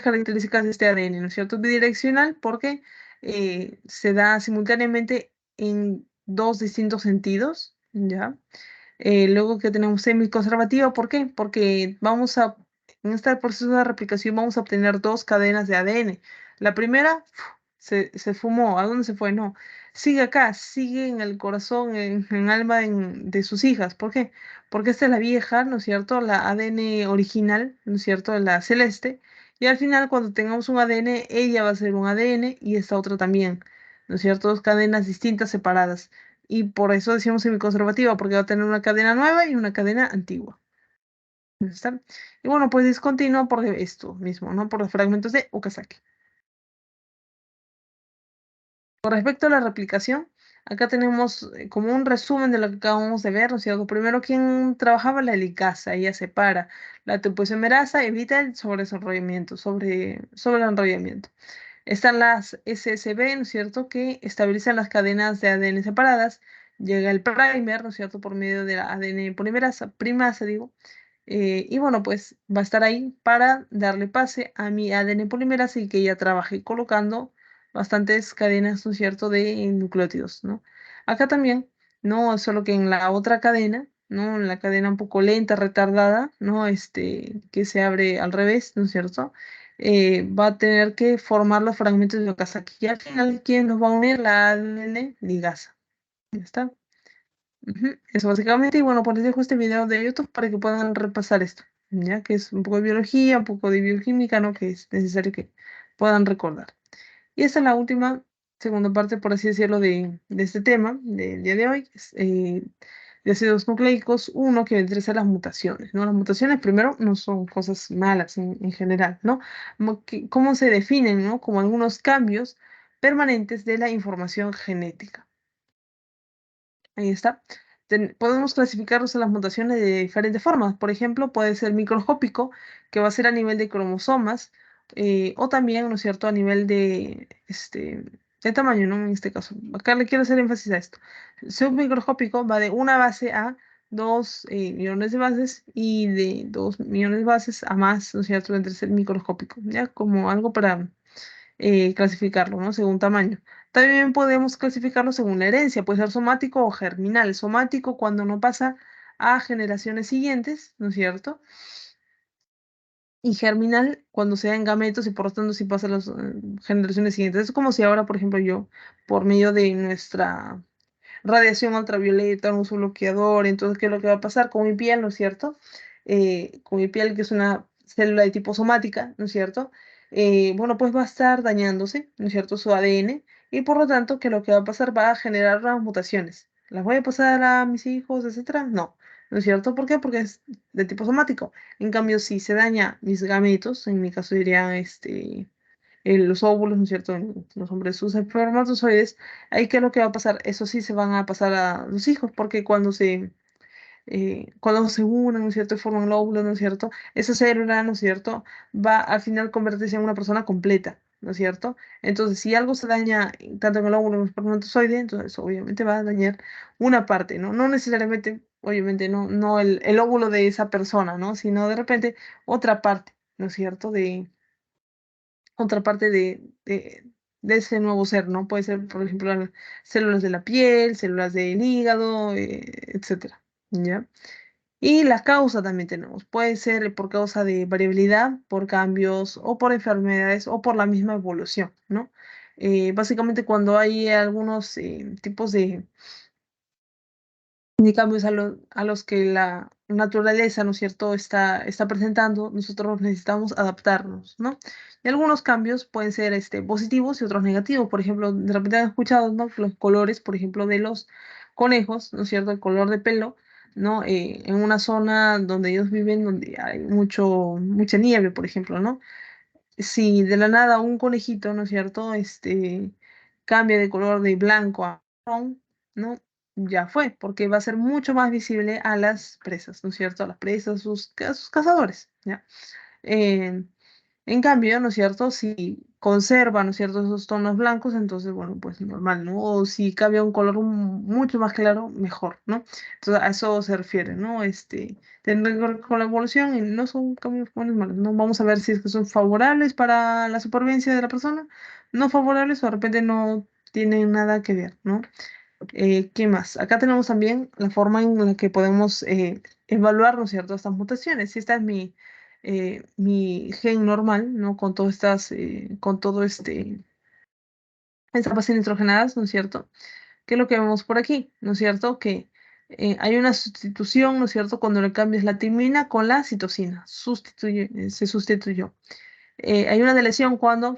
A: características de este ADN, ¿no es cierto? Bidireccional porque se da simultáneamente en dos distintos sentidos, ¿ya? Luego que tenemos semiconservativa, ¿por qué? Porque en este proceso de replicación vamos a obtener dos cadenas de ADN. La primera se fumó, ¿a dónde se fue? No, sigue acá, sigue en el corazón, en alma de sus hijas. ¿Por qué? Porque esta es la vieja, ¿no es cierto? La ADN original, ¿no es cierto? La celeste. Y al final, cuando tengamos un ADN, ella va a ser un ADN y esta otra también, ¿no es cierto? Dos cadenas distintas, separadas. Y por eso decimos semiconservativa, porque va a tener una cadena nueva y una cadena antigua. ¿Ya está? Y bueno, pues discontinua por esto mismo, ¿no? Por los fragmentos de Okazaki. Con respecto a la replicación, acá tenemos como un resumen de lo que acabamos de ver, ¿no es cierto? Primero, ¿quién trabajaba? La helicasa, ella separa. La topoisomerasa evita el sobre el enrollamiento. Están las SSB, ¿no es cierto?, que estabilizan las cadenas de ADN separadas. Llega el primer, ¿no es cierto?, por medio de la ADN polimerasa, primasa, digo. Y bueno, pues va a estar ahí para darle pase a mi ADN polimerasa y que ella trabaje colocando bastantes cadenas, ¿no es cierto?, de nucleótidos, ¿no? Acá también, ¿no? Solo que en la otra cadena, ¿no? En la cadena un poco lenta, retardada, ¿no? Que se abre al revés, ¿no es cierto? Va a tener que formar los fragmentos de Okazaki. Y al final, ¿quién los va a unir? La ADN ligasa. ¿Ya está? Ujú. Eso básicamente, y bueno, pues les dejo este video de YouTube para que puedan repasar esto, ya que es un poco de biología, un poco de bioquímica, ¿no? Que es necesario que puedan recordar. Y esta es la última, segunda parte, por así decirlo, de este tema del día de hoy, de ácidos nucleicos. Uno que vendría a ser las mutaciones, ¿no? Las mutaciones, primero, no son cosas malas en general, ¿no? ¿Cómo se definen, ¿no? Como algunos cambios permanentes de la información genética. Ahí está. Podemos clasificarlos a las mutaciones de diferentes formas. Por ejemplo, puede ser microscópico, que va a ser a nivel de cromosomas, o también, ¿no es cierto?, a nivel de tamaño, ¿no? En este caso. Acá le quiero hacer énfasis a esto. Submicroscópico va de una base a 2 millones de bases y de 2 millones de bases a más, ¿no es cierto?, entre ser microscópico, ¿ya? Como algo para clasificarlo, ¿no? Según tamaño. También podemos clasificarlo según la herencia, puede ser somático o germinal. Somático cuando no pasa a generaciones siguientes, ¿no es cierto? Y germinal cuando sea en gametos y por lo tanto si pasa a las generaciones siguientes. Es como si ahora, por ejemplo, yo, por medio de nuestra radiación ultravioleta, un uso bloqueador, entonces, ¿qué es lo que va a pasar con mi piel, no es cierto? Con mi piel, que es una célula de tipo somática, ¿no es cierto? Bueno, pues va a estar dañándose, ¿no es cierto?, su ADN, y por lo tanto, ¿qué es lo que va a pasar? Va a generar nuevas mutaciones. ¿Las voy a pasar a mis hijos, etcétera? No, ¿no es cierto? ¿Por qué? Porque es de tipo somático. En cambio, si se daña mis gametos, en mi caso dirían los óvulos, ¿no es cierto? En los hombres sus espermatozoides, ahí qué es lo que va a pasar. Eso sí se van a pasar a los hijos, porque cuando se unen, ¿no es cierto? Y forman el óvulo, ¿no es cierto? Esa célula, ¿no es cierto? Va al final convertirse en una persona completa, ¿no es cierto? Entonces, si algo se daña tanto en el óvulo como en el espermatozoide, entonces obviamente va a dañar una parte, ¿no? No necesariamente, obviamente, no el óvulo de esa persona, ¿no? Sino de repente otra parte, ¿no es cierto? Otra parte de ese nuevo ser, ¿no? Puede ser, por ejemplo, las células de la piel, células del hígado, etcétera, ¿ya? Y la causa también tenemos. Puede ser por causa de variabilidad, por cambios o por enfermedades o por la misma evolución, ¿no? Básicamente cuando hay algunos tipos de cambios a los que la naturaleza, ¿no es cierto?, está presentando, nosotros necesitamos adaptarnos, ¿no? Y algunos cambios pueden ser positivos y otros negativos. Por ejemplo, de repente han escuchado, ¿no?, los colores, por ejemplo, de los conejos, ¿no es cierto?, el color de pelo, ¿no? En una zona donde ellos viven, donde hay mucha nieve, por ejemplo, ¿no? Si de la nada un conejito, ¿no es cierto?, cambia de color de blanco a marrón, ¿no? Ya fue, porque va a ser mucho más visible a las presas, ¿no es cierto? A las presas, a sus cazadores, ¿ya? Eh, en cambio, ¿no es cierto? Si conserva, ¿no es cierto?, esos tonos blancos, entonces, bueno, pues normal, ¿no? O si cambia un color mucho más claro, mejor, ¿no? Entonces, a eso se refiere, ¿no? Tener que ver con la evolución y no son cambios buenos o malos, ¿no? Vamos a ver si es que son favorables para la supervivencia de la persona, no favorables o de repente no tienen nada que ver, ¿no? ¿Qué más? Acá tenemos también la forma en la que podemos evaluar, ¿no es cierto?, estas mutaciones. Si esta es mi gen normal, ¿no? Con todas con todo estas bases nitrogenadas, ¿no es cierto? ¿Qué es lo que vemos por aquí? ¿No es cierto? Que hay una sustitución, ¿no es cierto? Cuando le cambias la timina con la citosina, se sustituyó. Hay una deleción cuando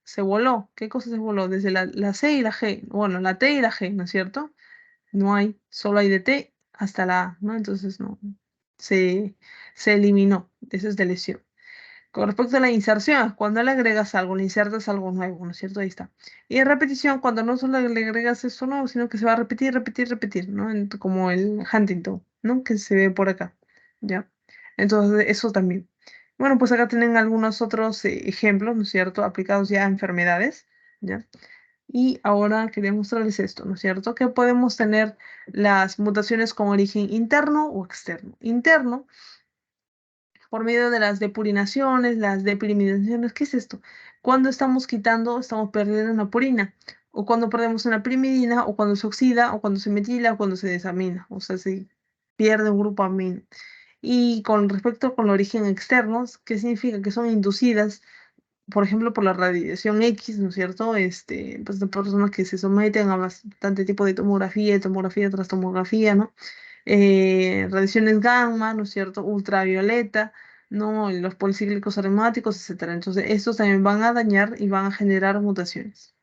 A: se voló. ¿Qué cosa se voló? Desde la C y la G. Bueno, la T y la G, ¿no es cierto? No hay, solo hay de T hasta la A, ¿no? Entonces no, se, se eliminó, eso es de lesión. Con respecto a la inserción, cuando le agregas algo, le insertas algo nuevo, ¿no es cierto? Ahí está. Y repetición, cuando no solo le agregas eso nuevo, sino que se va a repetir, repetir, repetir, ¿no? Como el Huntington, ¿no? Que se ve por acá, ¿ya? Entonces, eso también. Bueno, pues acá tienen algunos otros ejemplos, ¿no es cierto?, aplicados ya a enfermedades, ¿ya? Y ahora quería mostrarles esto, ¿no es cierto? Que podemos tener las mutaciones con origen interno o externo. Interno, por medio de las depurinaciones, las depirimidaciones. ¿Qué es esto? Cuando estamos quitando, estamos perdiendo una purina, o cuando perdemos una pirimidina, o cuando se oxida, o cuando se metila, o cuando se desamina, o sea, se pierde un grupo amino. Y con respecto con el origen externo, ¿qué significa? Que son inducidas por ejemplo, por la radiación X, ¿no es cierto? Pues de personas que se someten a bastante tipo de tomografía, tomografía tras tomografía, ¿no? Radiaciones gamma, ¿no es cierto? Ultravioleta, ¿no? Los policíclicos aromáticos, etcétera. Entonces, estos también van a dañar y van a generar mutaciones.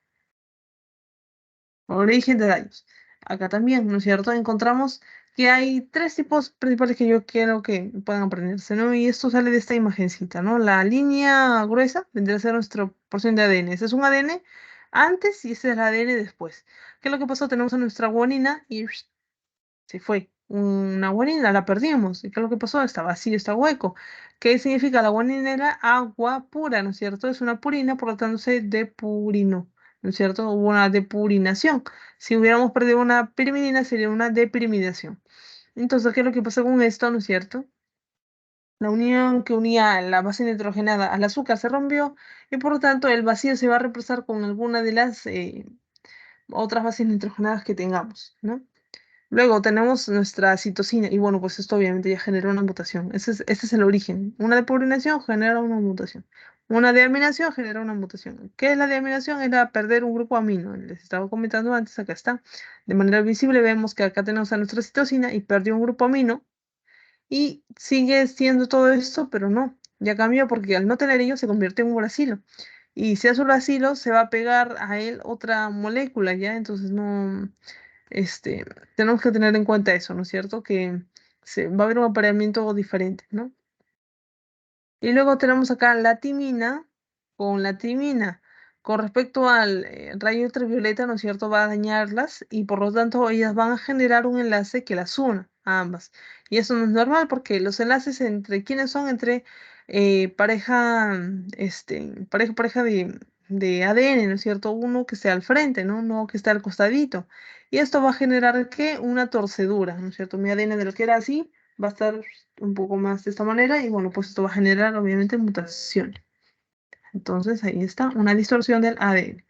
A: Origen de daños. Acá también, ¿no es cierto? Encontramos que hay tres tipos principales que yo quiero que puedan aprenderse, ¿no? Y esto sale de esta imagencita, ¿no? La línea gruesa vendría a ser nuestra porción de ADN. Ese es un ADN antes y ese es el ADN después. ¿Qué es lo que pasó? Tenemos a nuestra guanina y se fue. Una guanina, la perdimos. ¿Y qué es lo que pasó? Está vacío, está hueco. ¿Qué significa? La guanina era agua pura, ¿no es cierto? Es una purina, por lo tanto se depurinó, ¿no es cierto? Hubo una depurinación. Si hubiéramos perdido una pirimidina, sería una depirimidación. Entonces, ¿qué es lo que pasa con esto, no es cierto? La unión que unía la base nitrogenada al azúcar se rompió y por lo tanto el vacío se va a reemplazar con alguna de las otras bases nitrogenadas que tengamos, ¿no? Luego tenemos nuestra citosina y bueno, pues esto obviamente ya genera una mutación. Ese es el origen. Una depurinación genera una mutación. Una deaminación genera una mutación. ¿Qué es la deaminación? Era perder un grupo amino. Les estaba comentando antes, acá está. De manera visible vemos que acá tenemos a nuestra citosina y perdió un grupo amino y sigue siendo todo esto, pero no. Ya cambió porque al no tener ello se convierte en un uracilo. Y si es uracilo, se va a pegar a él otra molécula, ¿ya? Entonces no este, tenemos que tener en cuenta eso, ¿no es cierto? Que va a haber un apareamiento diferente, ¿no? Y luego tenemos acá la timina con la timina. Con respecto al rayo ultravioleta, ¿no es cierto? Va a dañarlas y por lo tanto ellas van a generar un enlace que las una a ambas. Y eso no es normal porque los enlaces entre quiénes son entre pareja de ADN, ¿no es cierto? Uno que esté al frente, ¿no? No que esté al costadito. Y esto va a generar ¿qué? Una torcedura, ¿no es cierto? Mi ADN de lo que era así va a estar un poco más de esta manera y bueno, pues esto va a generar obviamente mutaciones. Entonces ahí está, una distorsión del ADN.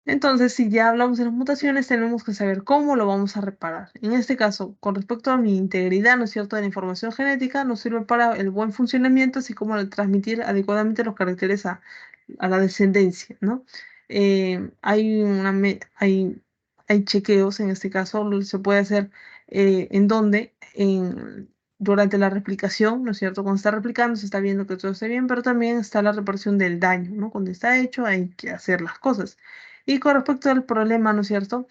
A: Entonces, si ya hablamos de las mutaciones, tenemos que saber cómo lo vamos a reparar. En este caso, con respecto a mi integridad, ¿no es cierto?, de la información genética, nos sirve para el buen funcionamiento, así como el transmitir adecuadamente los caracteres a a la descendencia, ¿no? Hay chequeos, en este caso, se puede hacer en donde, durante la replicación, ¿no es cierto? Cuando está replicando, se está viendo que todo esté bien, pero también está la reparación del daño, ¿no? Cuando está hecho, hay que hacer las cosas. Y con respecto al problema, ¿no es cierto?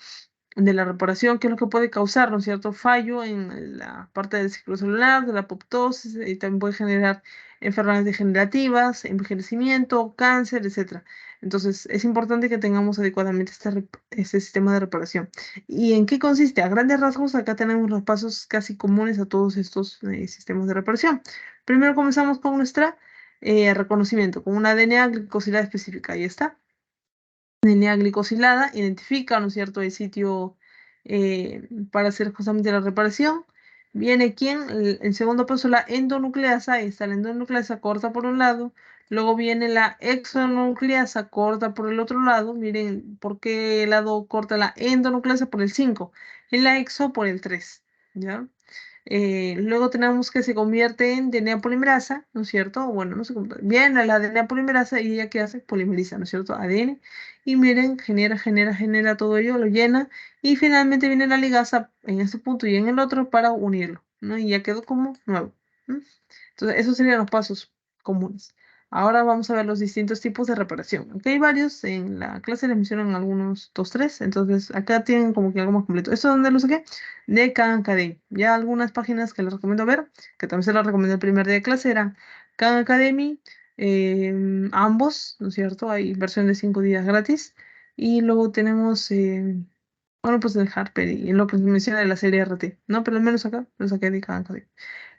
A: De la reparación, que es lo que puede causar, ¿no es cierto? Fallo en la parte del ciclo celular, de la apoptosis, y también puede generar enfermedades degenerativas, envejecimiento, cáncer, etcétera. Entonces, es importante que tengamos adecuadamente este sistema de reparación. ¿Y en qué consiste? A grandes rasgos, acá tenemos los pasos casi comunes a todos estos sistemas de reparación. Primero comenzamos con nuestra reconocimiento, con una DNA glicosilada específica. Ahí está. DNA glicosilada identifica, ¿no es cierto?, el sitio para hacer justamente la reparación. Viene quién, el segundo paso, la endonucleasa. Ahí está la endonucleasa, corta por un lado. Luego viene la exonucleasa, corta por el otro lado. Miren por qué lado corta la endonucleasa, por el 5 y la exo por el 3. ¿Ya? Luego tenemos que se convierte en DNA polimerasa, ¿no es cierto? Bueno, no se convierte. Viene la DNA polimerasa y ella ¿qué hace? Polimeriza, ¿no es cierto? ADN. Y miren, genera todo ello, lo llena. Y finalmente viene la ligasa en este punto y en el otro para unirlo, ¿no? Y ya quedó como nuevo. ¿No? Entonces, esos serían los pasos comunes. Ahora vamos a ver los distintos tipos de reparación. Aquí hay varios, en la clase les mencionan algunos, dos, tres, entonces acá tienen como que algo más completo. ¿Esto dónde lo saqué? De Khan Academy. Ya algunas páginas que les recomiendo ver, que también se las recomendé el primer día de clase, eran Khan Academy, ambos, ¿no es cierto? Hay versión de 5 días gratis. Y luego tenemos, bueno, pues el Harper y en lo que se menciona de la serie RT, ¿no? Pero al menos acá lo saqué de Khan Academy.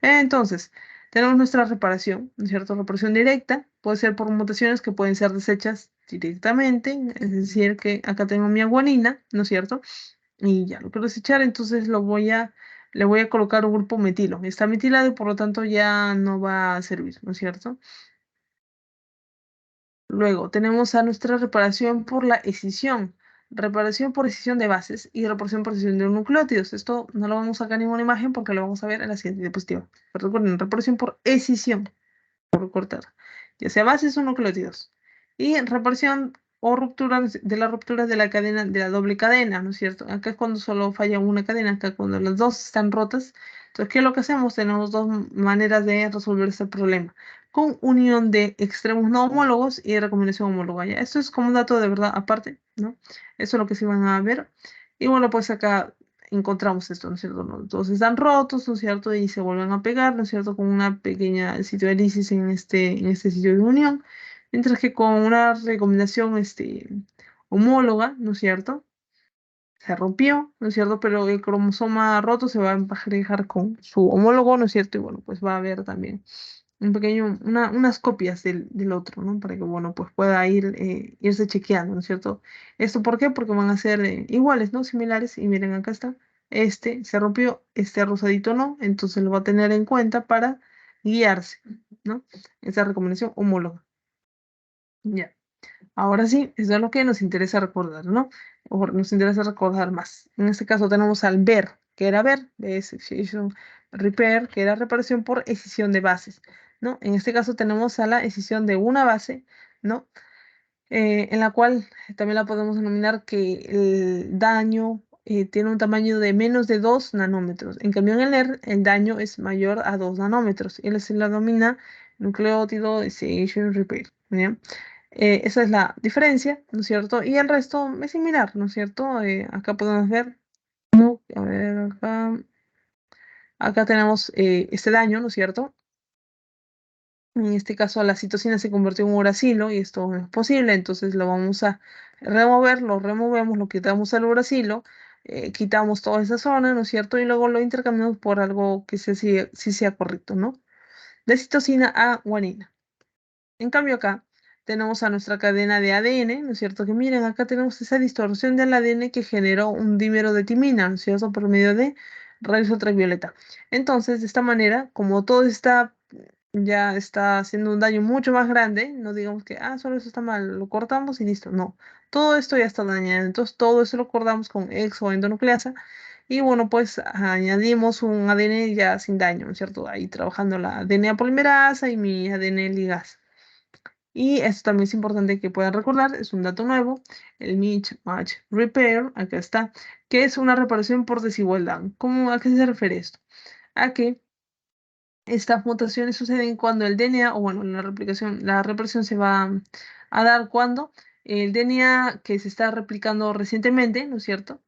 A: Entonces, tenemos nuestra reparación, ¿no es cierto? Reparación directa, puede ser por mutaciones que pueden ser desechas directamente, es decir, que acá tengo mi guanina, ¿no es cierto? Y ya lo quiero desechar, entonces le voy a colocar un grupo metilo. Está metilado y por lo tanto ya no va a servir, ¿no es cierto? Luego tenemos a nuestra reparación por la escisión, reparación por escisión de bases y reparación por escisión de nucleótidos. Esto no lo vamos a sacar en ninguna imagen porque lo vamos a ver en la siguiente diapositiva. Pero recuerden, reparación por escisión, por cortar, ya sea bases o nucleótidos. Y reparación o ruptura de la ruptura de la cadena, de la doble cadena, ¿no es cierto? Acá es cuando solo falla una cadena, acá cuando las dos están rotas. Entonces, ¿qué es lo que hacemos? Tenemos dos maneras de resolver este problema. Con unión de extremos no homólogos y recombinación homóloga. ¿Ya? Esto es como un dato de verdad aparte, ¿no? Eso es lo que sí van a ver. Y bueno, pues acá encontramos esto, ¿no es cierto? Los dos están rotos, ¿no es cierto? Y se vuelven a pegar, ¿no es cierto? Con una pequeña sitio de lisis en este sitio de unión. Mientras que con una recombinación homóloga, ¿no es cierto? Se rompió, ¿no es cierto? Pero el cromosoma roto se va a emparejar con su homólogo, ¿no es cierto? Y bueno, pues va a haber también unas copias del otro, ¿no? Para que, bueno, pues pueda irse chequeando, ¿no es cierto? ¿Esto por qué? Porque van a ser iguales, ¿no? Similares. Y miren, acá está. Este se rompió, este rosadito no, entonces lo va a tener en cuenta para guiarse, ¿no? Esa recomendación homóloga. Ya. Ahora sí, eso es lo que nos interesa recordar, ¿no? O nos interesa recordar más. En este caso tenemos al ver, que era ver, es excision repair, que era reparación por escisión de bases, ¿no? En este caso tenemos a la escisión de una base, ¿no? En la cual también la podemos denominar que el daño tiene un tamaño de menos de 2 nanómetros. En cambio, en el ER, el daño es mayor a 2 nanómetros. Y se la denomina nucleótido excision repair, ¿ya? Esa es la diferencia, ¿no es cierto? Y el resto es similar, ¿no es cierto? Acá podemos ver, ¿no? A ver, acá tenemos este daño, ¿no es cierto? En este caso, la citosina se convirtió en uracilo y esto no es posible, entonces lo vamos a remover, lo removemos, lo quitamos al uracilo, quitamos toda esa zona, ¿no es cierto? Y luego lo intercambiamos por algo que sí sea correcto, ¿no? De citosina a guanina. En cambio acá tenemos a nuestra cadena de ADN, ¿no es cierto? Que miren, acá tenemos esa distorsión del ADN que generó un dímero de timina, ¿no es cierto? Por medio de rayos ultravioleta. Entonces, de esta manera, como todo está, ya está haciendo un daño mucho más grande, no digamos que, solo eso está mal, lo cortamos y listo. No, todo esto ya está dañado. Entonces, todo eso lo cortamos con exoendonucleasa. Y bueno, pues añadimos un ADN ya sin daño, ¿no es cierto? Ahí trabajando la DNA polimerasa y mi ADN ligasa. Y esto también es importante que puedan recordar, es un dato nuevo, el mismatch repair, acá está, que es una reparación por desigualdad. ¿A qué se refiere esto? A que estas mutaciones suceden cuando el DNA, o bueno, la replicación se va a dar cuando el DNA que se está replicando recientemente, ¿no es cierto?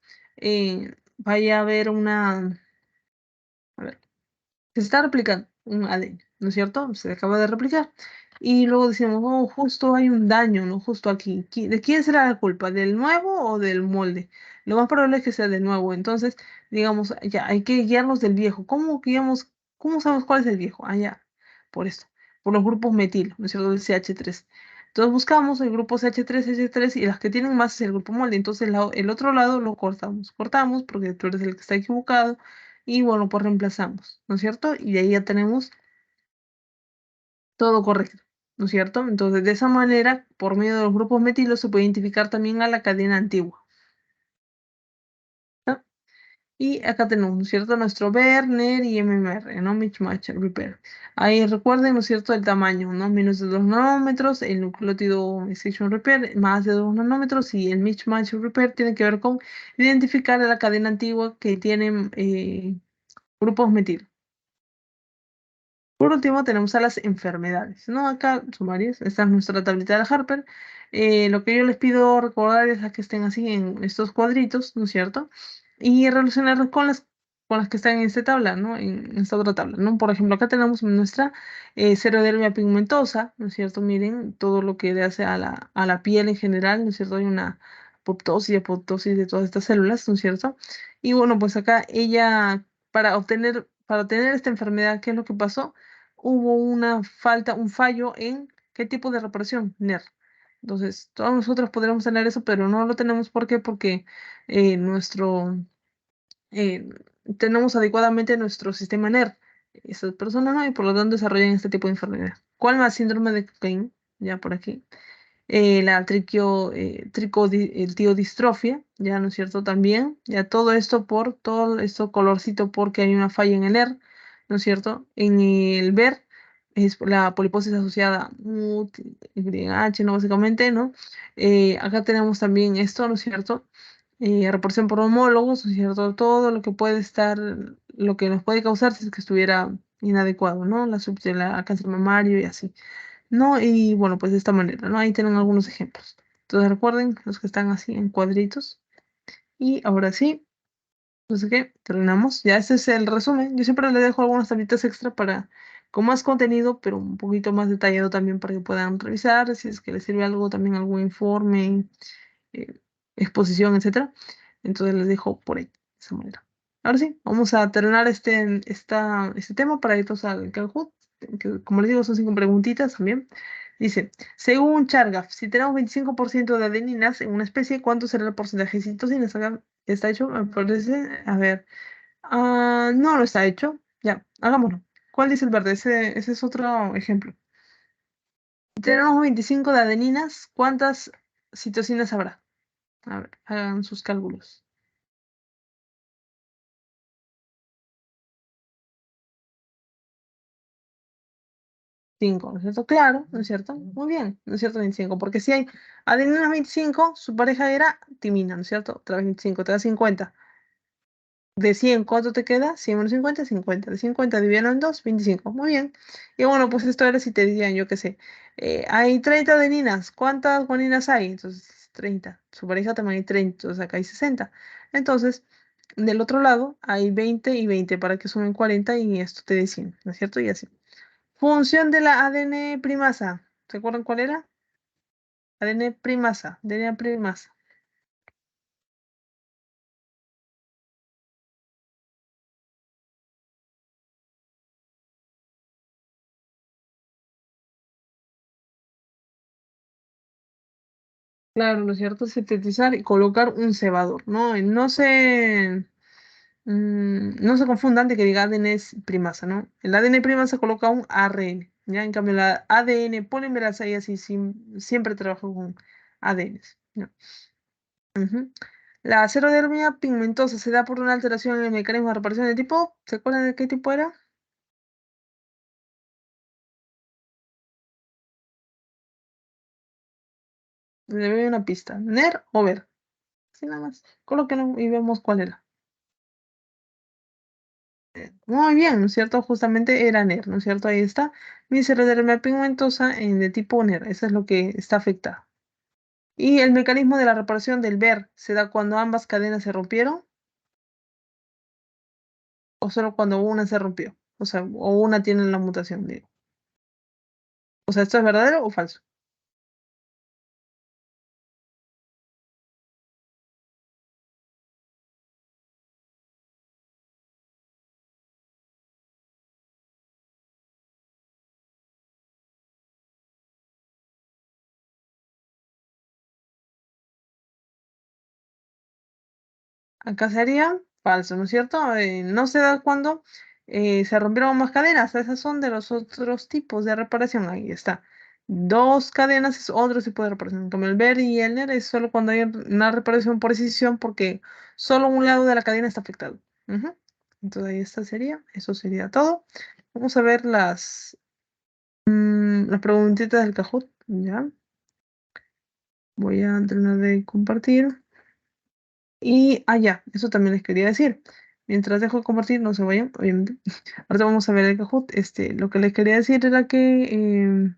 A: Vaya a haber una, a ver, se está replicando un ADN, ¿no es cierto? Se acaba de replicar. Y luego decimos, oh, justo hay un daño, ¿no? Justo aquí. ¿De quién será la culpa? ¿Del nuevo o del molde? Lo más probable es que sea del nuevo. Entonces, digamos, ya hay que guiarnos del viejo. ¿Cómo guiamos? ¿Cómo sabemos cuál es el viejo? Ah, ya, por esto. Por los grupos metil, ¿no es cierto? El CH3. Entonces buscamos el grupo CH3 y las que tienen más es el grupo molde. Entonces el otro lado lo cortamos. Cortamos porque tú eres el que está equivocado y bueno, pues reemplazamos, ¿no es cierto? Y de ahí ya tenemos todo correcto, ¿no es cierto? Entonces, de esa manera, por medio de los grupos metilos, se puede identificar también a la cadena antigua, ¿no? Y acá tenemos, ¿no es cierto? Nuestro Werner y MMR, ¿no? Mismatch Repair. Ahí recuerden, ¿no es cierto? El tamaño, ¿no? Menos de 2 nanómetros, el nucleótido Excision Repair, más de 2 nanómetros, y el Mismatch Repair tiene que ver con identificar a la cadena antigua que tienen grupos metilos. Por último, tenemos a las enfermedades, ¿no? Acá son varias. Esta es nuestra tablita de la Harper. Lo que yo les pido recordar es a que estén así en estos cuadritos, ¿no es cierto? Y relacionarlos con las que están en esta tabla, ¿no? En esta otra tabla, ¿no? Por ejemplo, acá tenemos nuestra xerodermia pigmentosa, ¿no es cierto? Miren todo lo que le hace a la piel en general, ¿no es cierto? Hay una apoptosis y apoptosis de todas estas células, ¿no es cierto? Y bueno, pues acá ella, para obtener esta enfermedad, ¿qué es lo que pasó? Hubo una falta, un fallo en qué tipo de reparación, NER. Entonces, todos nosotros podríamos tener eso, pero no lo tenemos. ¿Por qué? Porque nuestro, eh, tenemos adecuadamente nuestro sistema NER. Esas personas no, y por lo tanto desarrollan este tipo de enfermedad. ¿Cuál más? Síndrome de Cockayne, ya por aquí. La el tiodistrofia, ya no es cierto también, ya todo esto colorcito porque hay una falla en el ER, ¿no es cierto? En el BER es la poliposis asociada a YH, ¿no? Básicamente, ¿no? Acá tenemos también esto, ¿no es cierto? Reporción por homólogos, ¿no es cierto? Todo lo que puede estar, lo que nos puede causar si es que estuviera inadecuado, ¿no? La cáncer mamario y así. ¿No? Y bueno, pues de esta manera, ¿no? Ahí tienen algunos ejemplos. Entonces recuerden los que están así en cuadritos. Y ahora sí, no sé qué, terminamos. Ya este es el resumen. Yo siempre les dejo algunas tablitas extra con más contenido, pero un poquito más detallado también para que puedan revisar, si es que les sirve algo, también algún informe, eh, exposición, etcétera. Entonces les dejo por ahí, de esa manera. Ahora sí, vamos a terminar este tema para irnos al Kahoot, que como les digo son 5 preguntitas también. Dice, según Chargaff, si tenemos 25% de adeninas en una especie, ¿cuánto será el porcentaje de citosinas? Acá está hecho, me parece. A ver, no lo está hecho. Ya, hagámoslo. ¿Cuál dice el verde? Ese es otro ejemplo. Si tenemos 25 de adeninas, ¿cuántas citosinas habrá? A ver, hagan sus cálculos. 5, ¿no es cierto? Claro, ¿no es cierto? Muy bien, ¿no es cierto? 25, porque si hay adenina 25, su pareja era timina, ¿no es cierto? Otra vez 25, te da 50. De 100, ¿cuánto te queda? 100 menos 50, 50. De 50 dividido en 2, 25. Muy bien. Y bueno, pues esto era si te decían, yo qué sé, hay 30 adeninas, ¿cuántas guaninas hay? Entonces, 30. Su pareja también hay 30, entonces acá hay 60. Entonces, del otro lado hay 20 y 20 para que sumen 40 y esto te dé 100, ¿no es cierto? Y así. Función de la ADN primasa. ¿Se acuerdan cuál era? ADN primasa. ADN primasa. Claro, ¿no es cierto? Sintetizar y colocar un cebador, ¿no? No se confundan de que diga ADN es primasa, ¿no? El ADN primasa coloca un ARN, ¿ya? En cambio, la ADN polimerasa y así siempre trabaja con ADNs, ¿no? Ujú. La cerodermia pigmentosa se da por una alteración en el mecanismo de reparación de tipo. ¿Se acuerdan de qué tipo era? le doy una pista. ¿Ner o ver? Así nada más. Colóquenlo y vemos cuál era. Muy bien, ¿no es cierto? Justamente era NER, ¿no es cierto? Ahí está. Viscerodermia pigmentosa de tipo NER. Eso es lo que está afectado. Y el mecanismo de la reparación del ver se da cuando ambas cadenas se rompieron o solo cuando una se rompió. O sea, o una tiene la mutación, digo. O sea, ¿esto es verdadero o falso? Acá sería falso, ¿no es cierto? No se da cuando se rompieron más cadenas. Esas son de los otros tipos de reparación. Ahí está. Dos cadenas es otro tipo de reparación. Como el ver y el NER es solo cuando hay una reparación por decisión porque solo un lado de la cadena está afectado. Ujú. Entonces ahí está sería. Eso sería todo. Vamos a ver las preguntitas del Kahoot. Ya. Voy a terminar de compartir. Y, ya, eso también les quería decir. Mientras dejo de compartir, no se vayan, obviamente. Ahorita vamos a ver el Kahoot. Lo que les quería decir era que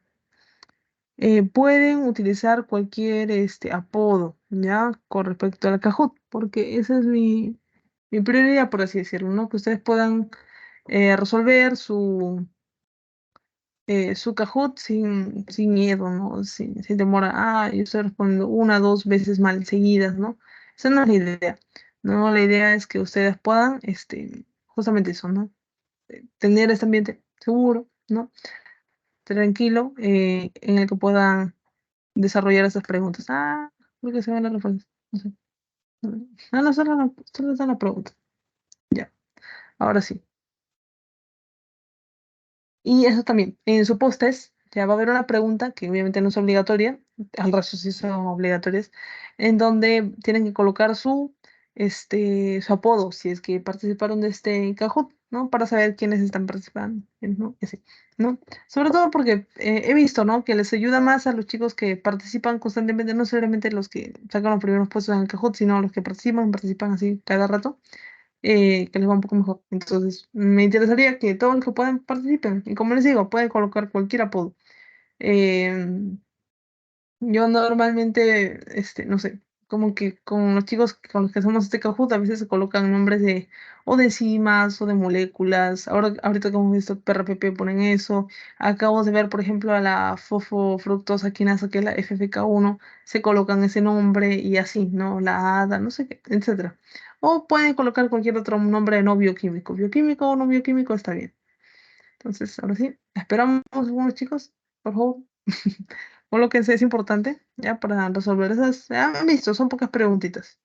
A: pueden utilizar cualquier apodo, ¿ya? Con respecto al Kahoot, porque esa es mi prioridad, por así decirlo, ¿no? Que ustedes puedan resolver su Kahoot sin miedo, ¿no? Sin demora. Yo estoy respondiendo una, dos veces mal seguidas, ¿no? Esa no es la idea. No, la idea es que ustedes puedan, justamente eso, ¿no? Tener este ambiente seguro, ¿no? Tranquilo, en el que puedan desarrollar esas preguntas. Creo que se van las respuestas. No sé. No, solo están las preguntas. Ya, ahora sí. Y eso también, en su post-test ya va a haber una pregunta que obviamente no es obligatoria, al resto sí son obligatorias, en donde tienen que colocar su apodo, si es que participaron de este Kahoot, ¿no? Para saber quiénes están participando, quiénes no, y así, ¿no? Sobre todo porque he visto, ¿no? Que les ayuda más a los chicos que participan constantemente, no solamente los que sacan los primeros puestos en el Kahoot, sino los que participan así cada rato que les va un poco mejor. Entonces, me interesaría que todos los que puedan participen. Y como les digo, pueden colocar cualquier apodo. Eh, yo normalmente, no sé, como que con los chicos con los que hacemos este Kahoot, a veces se colocan nombres o de enzimas o de moléculas. Ahorita como hemos visto, PRPP ponen eso. Acabo de ver, por ejemplo, a la fosfofructosa quinasa, que es la FFK1, se colocan ese nombre y así, ¿no? La ADA, no sé qué, etcétera. O pueden colocar cualquier otro nombre no bioquímico. Bioquímico o no bioquímico está bien. Entonces, ahora sí, esperamos algunos chicos, por favor. O lo que sea es importante, ya, para resolver esas. Ya han visto, son pocas preguntitas.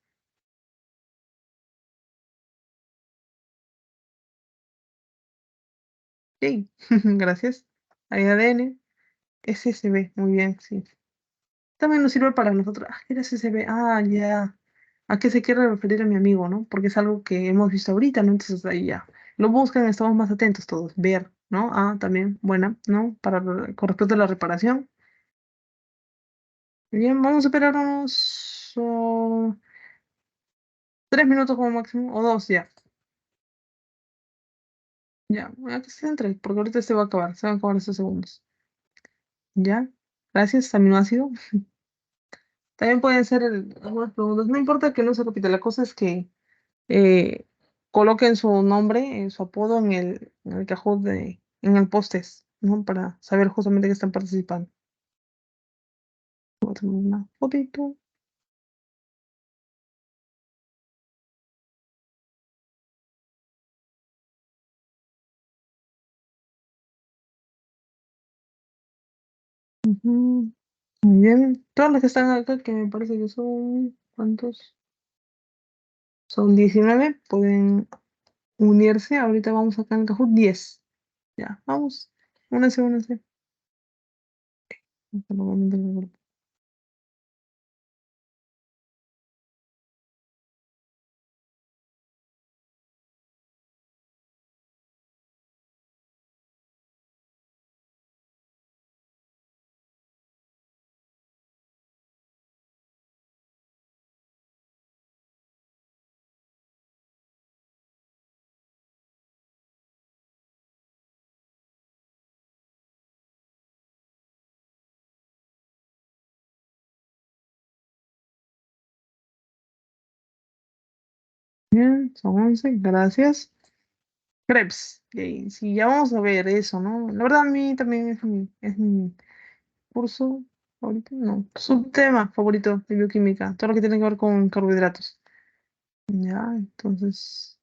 A: Sí, gracias. Hay ADN, SSB, muy bien, sí. También nos sirve para nosotros. ¿Qué era SSB? Ya. ¿A qué se quiere referir a mi amigo, no? Porque es algo que hemos visto ahorita, ¿no? Entonces ahí ya. Lo buscan, estamos más atentos todos. Ver, ¿no? También, buena, ¿no? Con respecto a la reparación. Bien, vamos a esperar unos 3 minutos como máximo, o dos ya. Ya, que se entre, porque ahorita se van a acabar esos segundos. Ya, gracias, aminoácido. También pueden ser algunas preguntas, no importa que no se repita, la cosa es que eh, coloquen su nombre, su apodo en el Kahoot en el post-test, ¿no? Para saber justamente que están participando. Voy a tomar una fotito. Ujú. Muy bien, todos los que están acá, que me parece que son, ¿cuántos? Son 19, pueden unirse. Ahorita vamos acá en el Kahoot 10. Ya, vamos. Únanse, únanse. Hasta luego. bien, son 11, gracias. Krebs, sí, ya vamos a ver eso, ¿no? La verdad a mí también es mi curso favorito, no, subtema favorito de bioquímica, todo lo que tiene que ver con carbohidratos. Ya, entonces,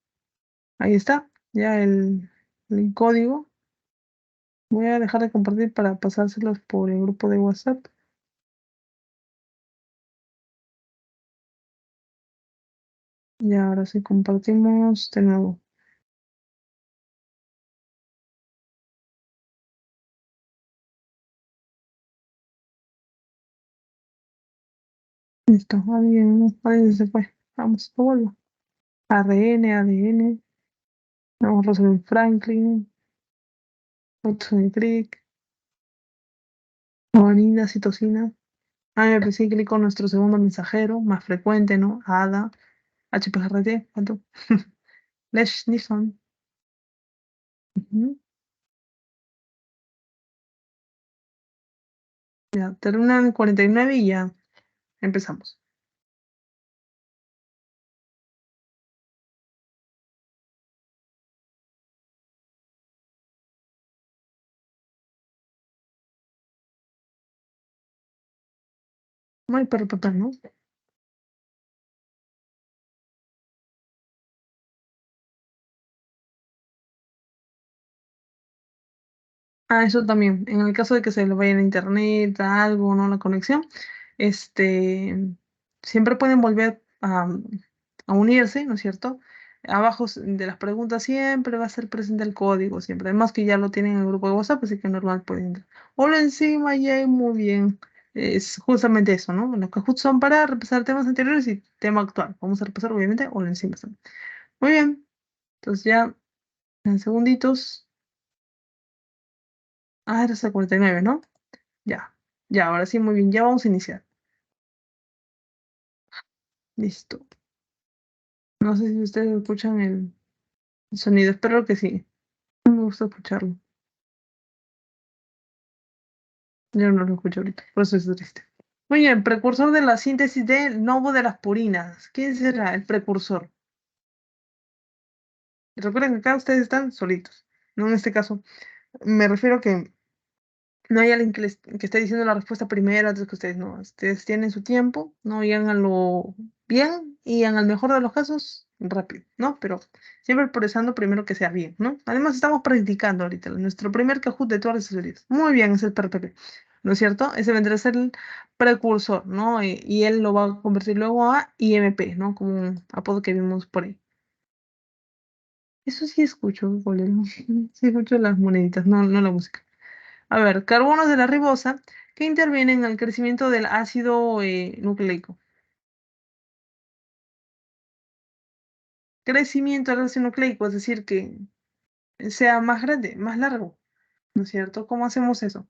A: ahí está, ya el código. Voy a dejar de compartir para pasárselos por el grupo de WhatsApp. Y ahora sí compartimos de nuevo. Listo, alguien se fue. Vamos, lo vuelvo. ARN, ADN, vamos, Rosalind Franklin, Watson Crick, guanina, citosina. AMP con nuestro segundo mensajero, más frecuente, ¿no? ADA, HPGRT, ¿cuánto? Lesh Nixon. Ujú. Ya, terminan en 49 y ya empezamos. No hay para papel, ¿no? Ah, eso también. En el caso de que se le vaya en internet, a algo, ¿no? La conexión, este, siempre pueden volver a unirse, ¿no es cierto? Abajo de las preguntas siempre va a ser presente el código, siempre. Además que ya lo tienen en el grupo de WhatsApp, así que normal pueden entrar. Hola encima, ya muy bien. Es justamente eso, ¿no? Los Kahoot son para repasar temas anteriores y tema actual. Vamos a repasar, obviamente, hola encima también. Muy bien. Entonces ya, en segunditos. Ah, era hasta 49, ¿no? Ya, ya, ahora sí, muy bien, ya vamos a iniciar. Listo. No sé si ustedes escuchan el sonido, espero que sí. No me gusta escucharlo. Yo no lo escucho ahorita, por eso es triste. Muy bien, precursor de la síntesis de novo de las purinas. ¿Quién será el precursor? Y recuerden que acá ustedes están solitos. No en este caso. Me refiero a que no hay alguien que esté diciendo la respuesta primero antes que ustedes, no. Ustedes tienen su tiempo, ¿no? Y háganlo bien y en el mejor de los casos, rápido, ¿no? Pero siempre progresando primero que sea bien, ¿no? Además, estamos practicando ahorita. Nuestro primer Kahoot de todas las asesorías. Muy bien, es el PRPP, ¿no es cierto? Ese vendrá a ser el precursor, ¿no? Y él lo va a convertir luego a IMP, ¿no? Como un apodo que vimos por ahí. Eso sí escucho, bolero. Sí escucho las moneditas, no la música. A ver, carbonos de la ribosa que intervienen en el crecimiento del ácido nucleico. Crecimiento del ácido nucleico, es decir, que sea más grande, más largo, ¿no es cierto? ¿Cómo hacemos eso?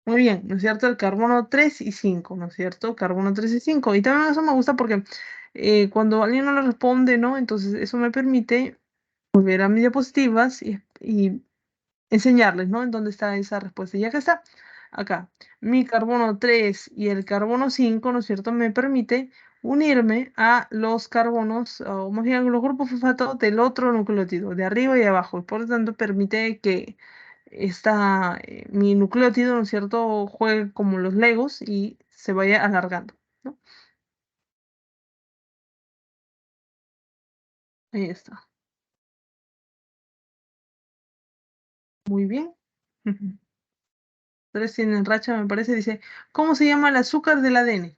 A: Muy bien, ¿no es cierto? El carbono 3 y 5, ¿no es cierto? Carbono 3 y 5. Y también eso me gusta porque cuando alguien no le responde, ¿no? Entonces eso me permite volver a mis diapositivas y enseñarles, ¿no? En dónde está esa respuesta. Y acá está, acá. Mi carbono 3 y el carbono 5, ¿no es cierto? Me permite unirme a los carbonos, o más bien los grupos fosfato del otro nucleótido, de arriba y abajo. Y por lo tanto, permite que mi nucleótido, ¿no es cierto?, juegue como los Legos y se vaya alargando, ¿no? Ahí está. Muy bien. Tres tienen racha, me parece. Dice, ¿cómo se llama el azúcar del ADN?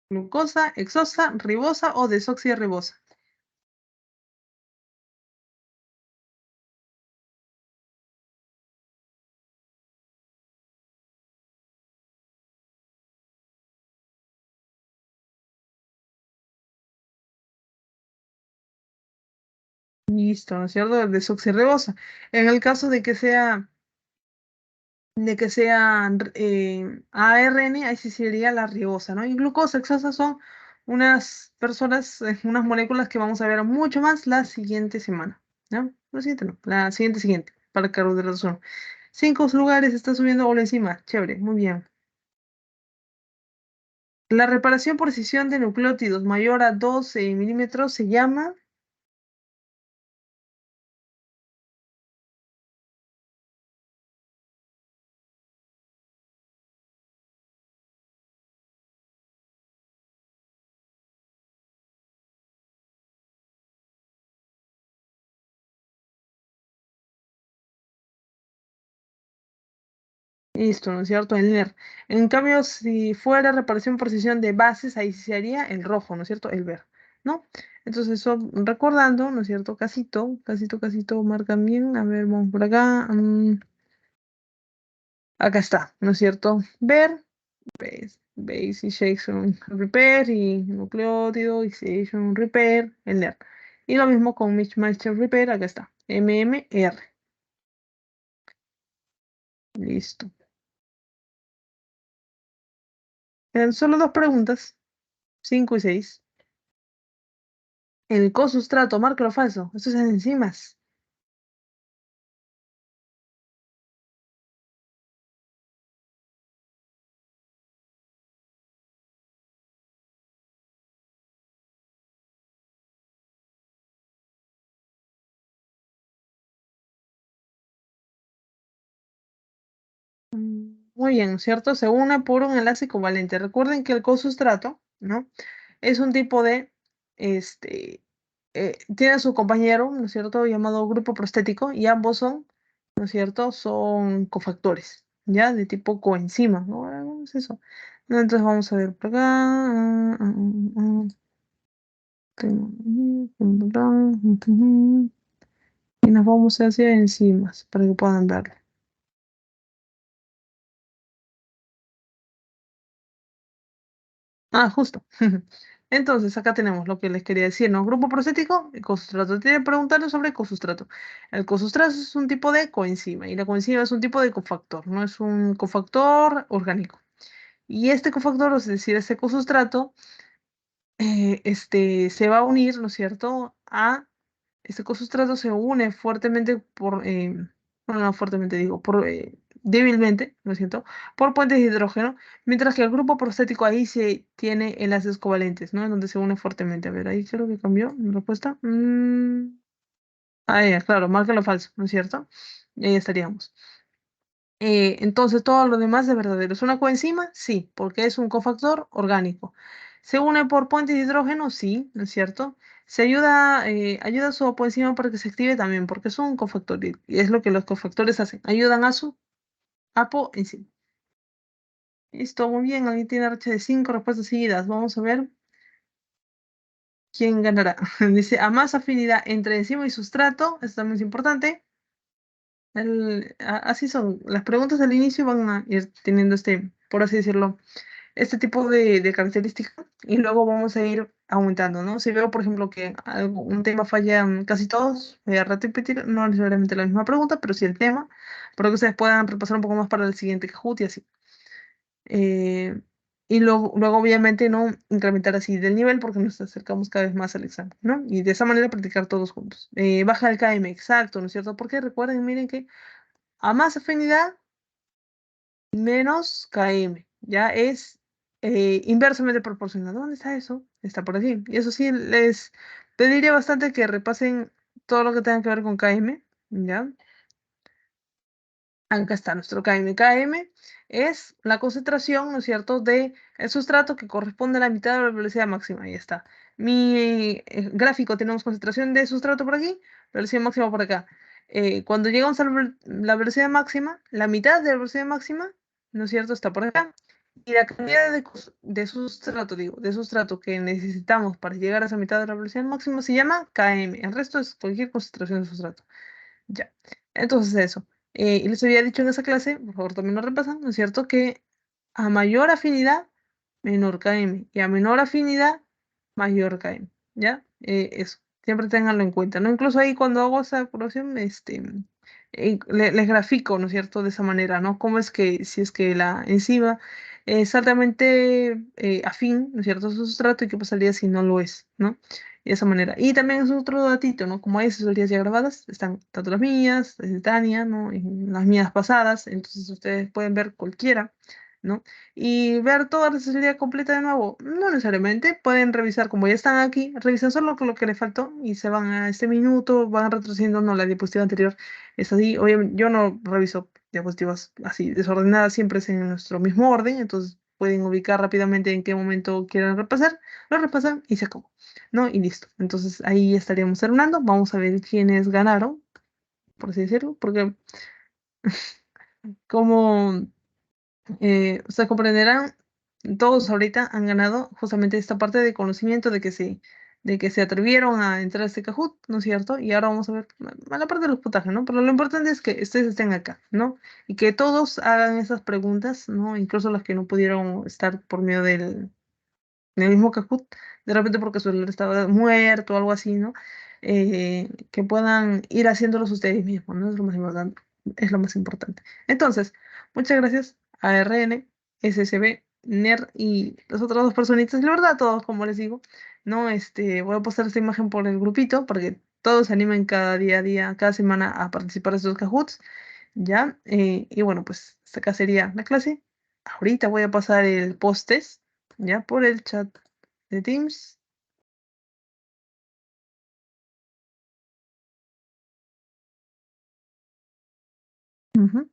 A: Glucosa, hexosa, ribosa o desoxirribosa. Listo, ¿no es cierto? Desoxirribosa. En el caso de que sea ARN, ahí sí sería la ribosa, ¿no? Y glucosa, hexosa son unas personas, unas moléculas que vamos a ver mucho más la siguiente semana, ¿no? La siguiente no, la siguiente, para carbohidratos 1. 5 lugares está subiendo o la enzima, chévere, muy bien. La reparación por escisión de nucleótidos mayor a 12 milímetros se llama. Listo, ¿no es cierto? El NER. En cambio, si fuera reparación por decisión de bases, ahí sí sería el rojo, ¿no es cierto? El ver, ¿no? Entonces, eso, recordando, ¿no es cierto? Casito, marcan bien. A ver, vamos por acá. Acá está, ¿no es cierto? Ver, base injection repair y nucleótido, injection repair, el NER. Y lo mismo con mismatch repair, acá está, MMR. Listo. Quedan solo dos preguntas, 5 y 6. El cosustrato, marca lo falso. Esto es en enzimas. Muy bien, ¿cierto? Se une por un enlace covalente. Recuerden que el cosustrato, ¿no? Es un tipo de, este, tiene a su compañero, ¿no es cierto? Llamado grupo prostético y ambos son, ¿no es cierto? Son cofactores, ¿ya? De tipo coenzima, ¿no? Es eso. No, entonces vamos a ver por acá. Y nos vamos hacia enzimas para que puedan verlo. Ah, justo. Entonces, acá tenemos lo que les quería decir, ¿no? Grupo procético y cosustrato. Tiene que preguntarle sobre cosustrato. El cosustrato es un tipo de coenzima y la coenzima es un tipo de cofactor, no es un cofactor orgánico. Y este cofactor, es decir, este cosustrato, se va a unir, ¿no es cierto?, a este cosustrato se une fuertemente bueno, no fuertemente digo, débilmente, ¿no es cierto?, por puentes de hidrógeno, mientras que el grupo prostático ahí se tiene enlaces covalentes, ¿no? En donde se une fuertemente. A ver, ahí creo que cambió mi respuesta. Ah, ya, claro, marca lo falso, ¿no es cierto? Y ahí estaríamos. Entonces, todo lo demás es verdadero. ¿Es una coenzima? Sí, porque es un cofactor orgánico. ¿Se une por puentes de hidrógeno? Sí, ¿no es cierto? Ayuda a su coenzima para que se active también, porque es un cofactor y es lo que los cofactores hacen. Ayudan a su apoenzima. Listo, muy bien. Alguien tiene racha de 5 respuestas seguidas. Vamos a ver quién ganará. Dice, a más afinidad entre enzima y sustrato, esto también es importante. Así son. Las preguntas al inicio van a ir teniendo por así decirlo, este tipo de características y luego vamos a ir aumentando, ¿no? Si veo, por ejemplo, que un tema falla en casi todos, voy a repetir, no necesariamente la misma pregunta, pero sí el tema, para que ustedes puedan repasar un poco más para el siguiente Kahoot y así. Eh, y luego, obviamente, no incrementar así del nivel porque nos acercamos cada vez más al examen, ¿no? Y de esa manera practicar todos juntos. Baja el KM, exacto, ¿no es cierto? Porque recuerden, miren que a más afinidad, menos KM. Ya es inversamente proporcional. ¿Dónde está eso? Está por aquí. Y eso sí, les pediría bastante que repasen todo lo que tenga que ver con KM. ¿Ya? Acá está nuestro KM. KM es la concentración, ¿no es cierto?, de el sustrato que corresponde a la mitad de la velocidad máxima. Ahí está. Mi gráfico tenemos concentración de sustrato por aquí, velocidad máxima por acá. Cuando llegamos a la velocidad máxima, la mitad de la velocidad máxima, ¿no es cierto?, está por acá. Y la cantidad de sustrato, digo, de sustrato que necesitamos para llegar a esa mitad de la velocidad máxima se llama KM. El resto es cualquier concentración de sustrato. Ya. Entonces eso. Y les había dicho en esa clase, por favor también lo repasan, ¿no es cierto? Que a mayor afinidad, menor KM. Y a menor afinidad, mayor KM. ¿Ya? Eso. Siempre ténganlo en cuenta, ¿no? Incluso ahí cuando hago esa ecuación, les grafico, ¿no es cierto? De esa manera, ¿no? Cómo es que si es que la enzima es altamente afín, ¿no es cierto?, a su sustrato y qué pasaría si no lo es, ¿no? De esa manera. Y también es otro datito, ¿no? Como hay asesorías ya grabadas, están tanto las mías, las de Tania, ¿no? Y las mías pasadas, entonces ustedes pueden ver cualquiera, ¿no? Y ver toda la asesoría completa de nuevo, no necesariamente, pueden revisar, como ya están aquí, revisan solo lo que le faltó y se van a este minuto, van retrocediendo, no, la diapositiva anterior es así. Obviamente, yo no reviso diapositivas así desordenadas, siempre es en nuestro mismo orden, entonces pueden ubicar rápidamente en qué momento quieren repasar, lo repasan y se acabó, ¿no? Y listo. Entonces ahí estaríamos terminando. Vamos a ver quiénes ganaron, por así decirlo, porque como ustedes comprenderán, todos ahorita han ganado justamente esta parte de conocimiento de que se atrevieron a entrar a este Kahoot, ¿no es cierto? Y ahora vamos a ver la parte de los puntajes, ¿no? Pero lo importante es que ustedes estén acá, ¿no? Y que todos hagan esas preguntas, ¿no? Incluso los que no pudieron estar por medio del mismo Kahoot, de repente porque su celular estaba muerto o algo así, ¿no? Que puedan ir haciéndolos ustedes mismos, ¿no? Es lo más importante. Es lo más importante. Entonces, muchas gracias a RN, SSB, NER y las otras dos personitas, la verdad, todos, como les digo, ¿no? Voy a postar esta imagen por el grupito para que todos se animen cada día a día, cada semana a participar de estos Kahoots, ¿ya? Y bueno, pues esta acá sería la clase. Ahorita voy a pasar el post-test, ¿ya? Por el chat de Teams. Ujú.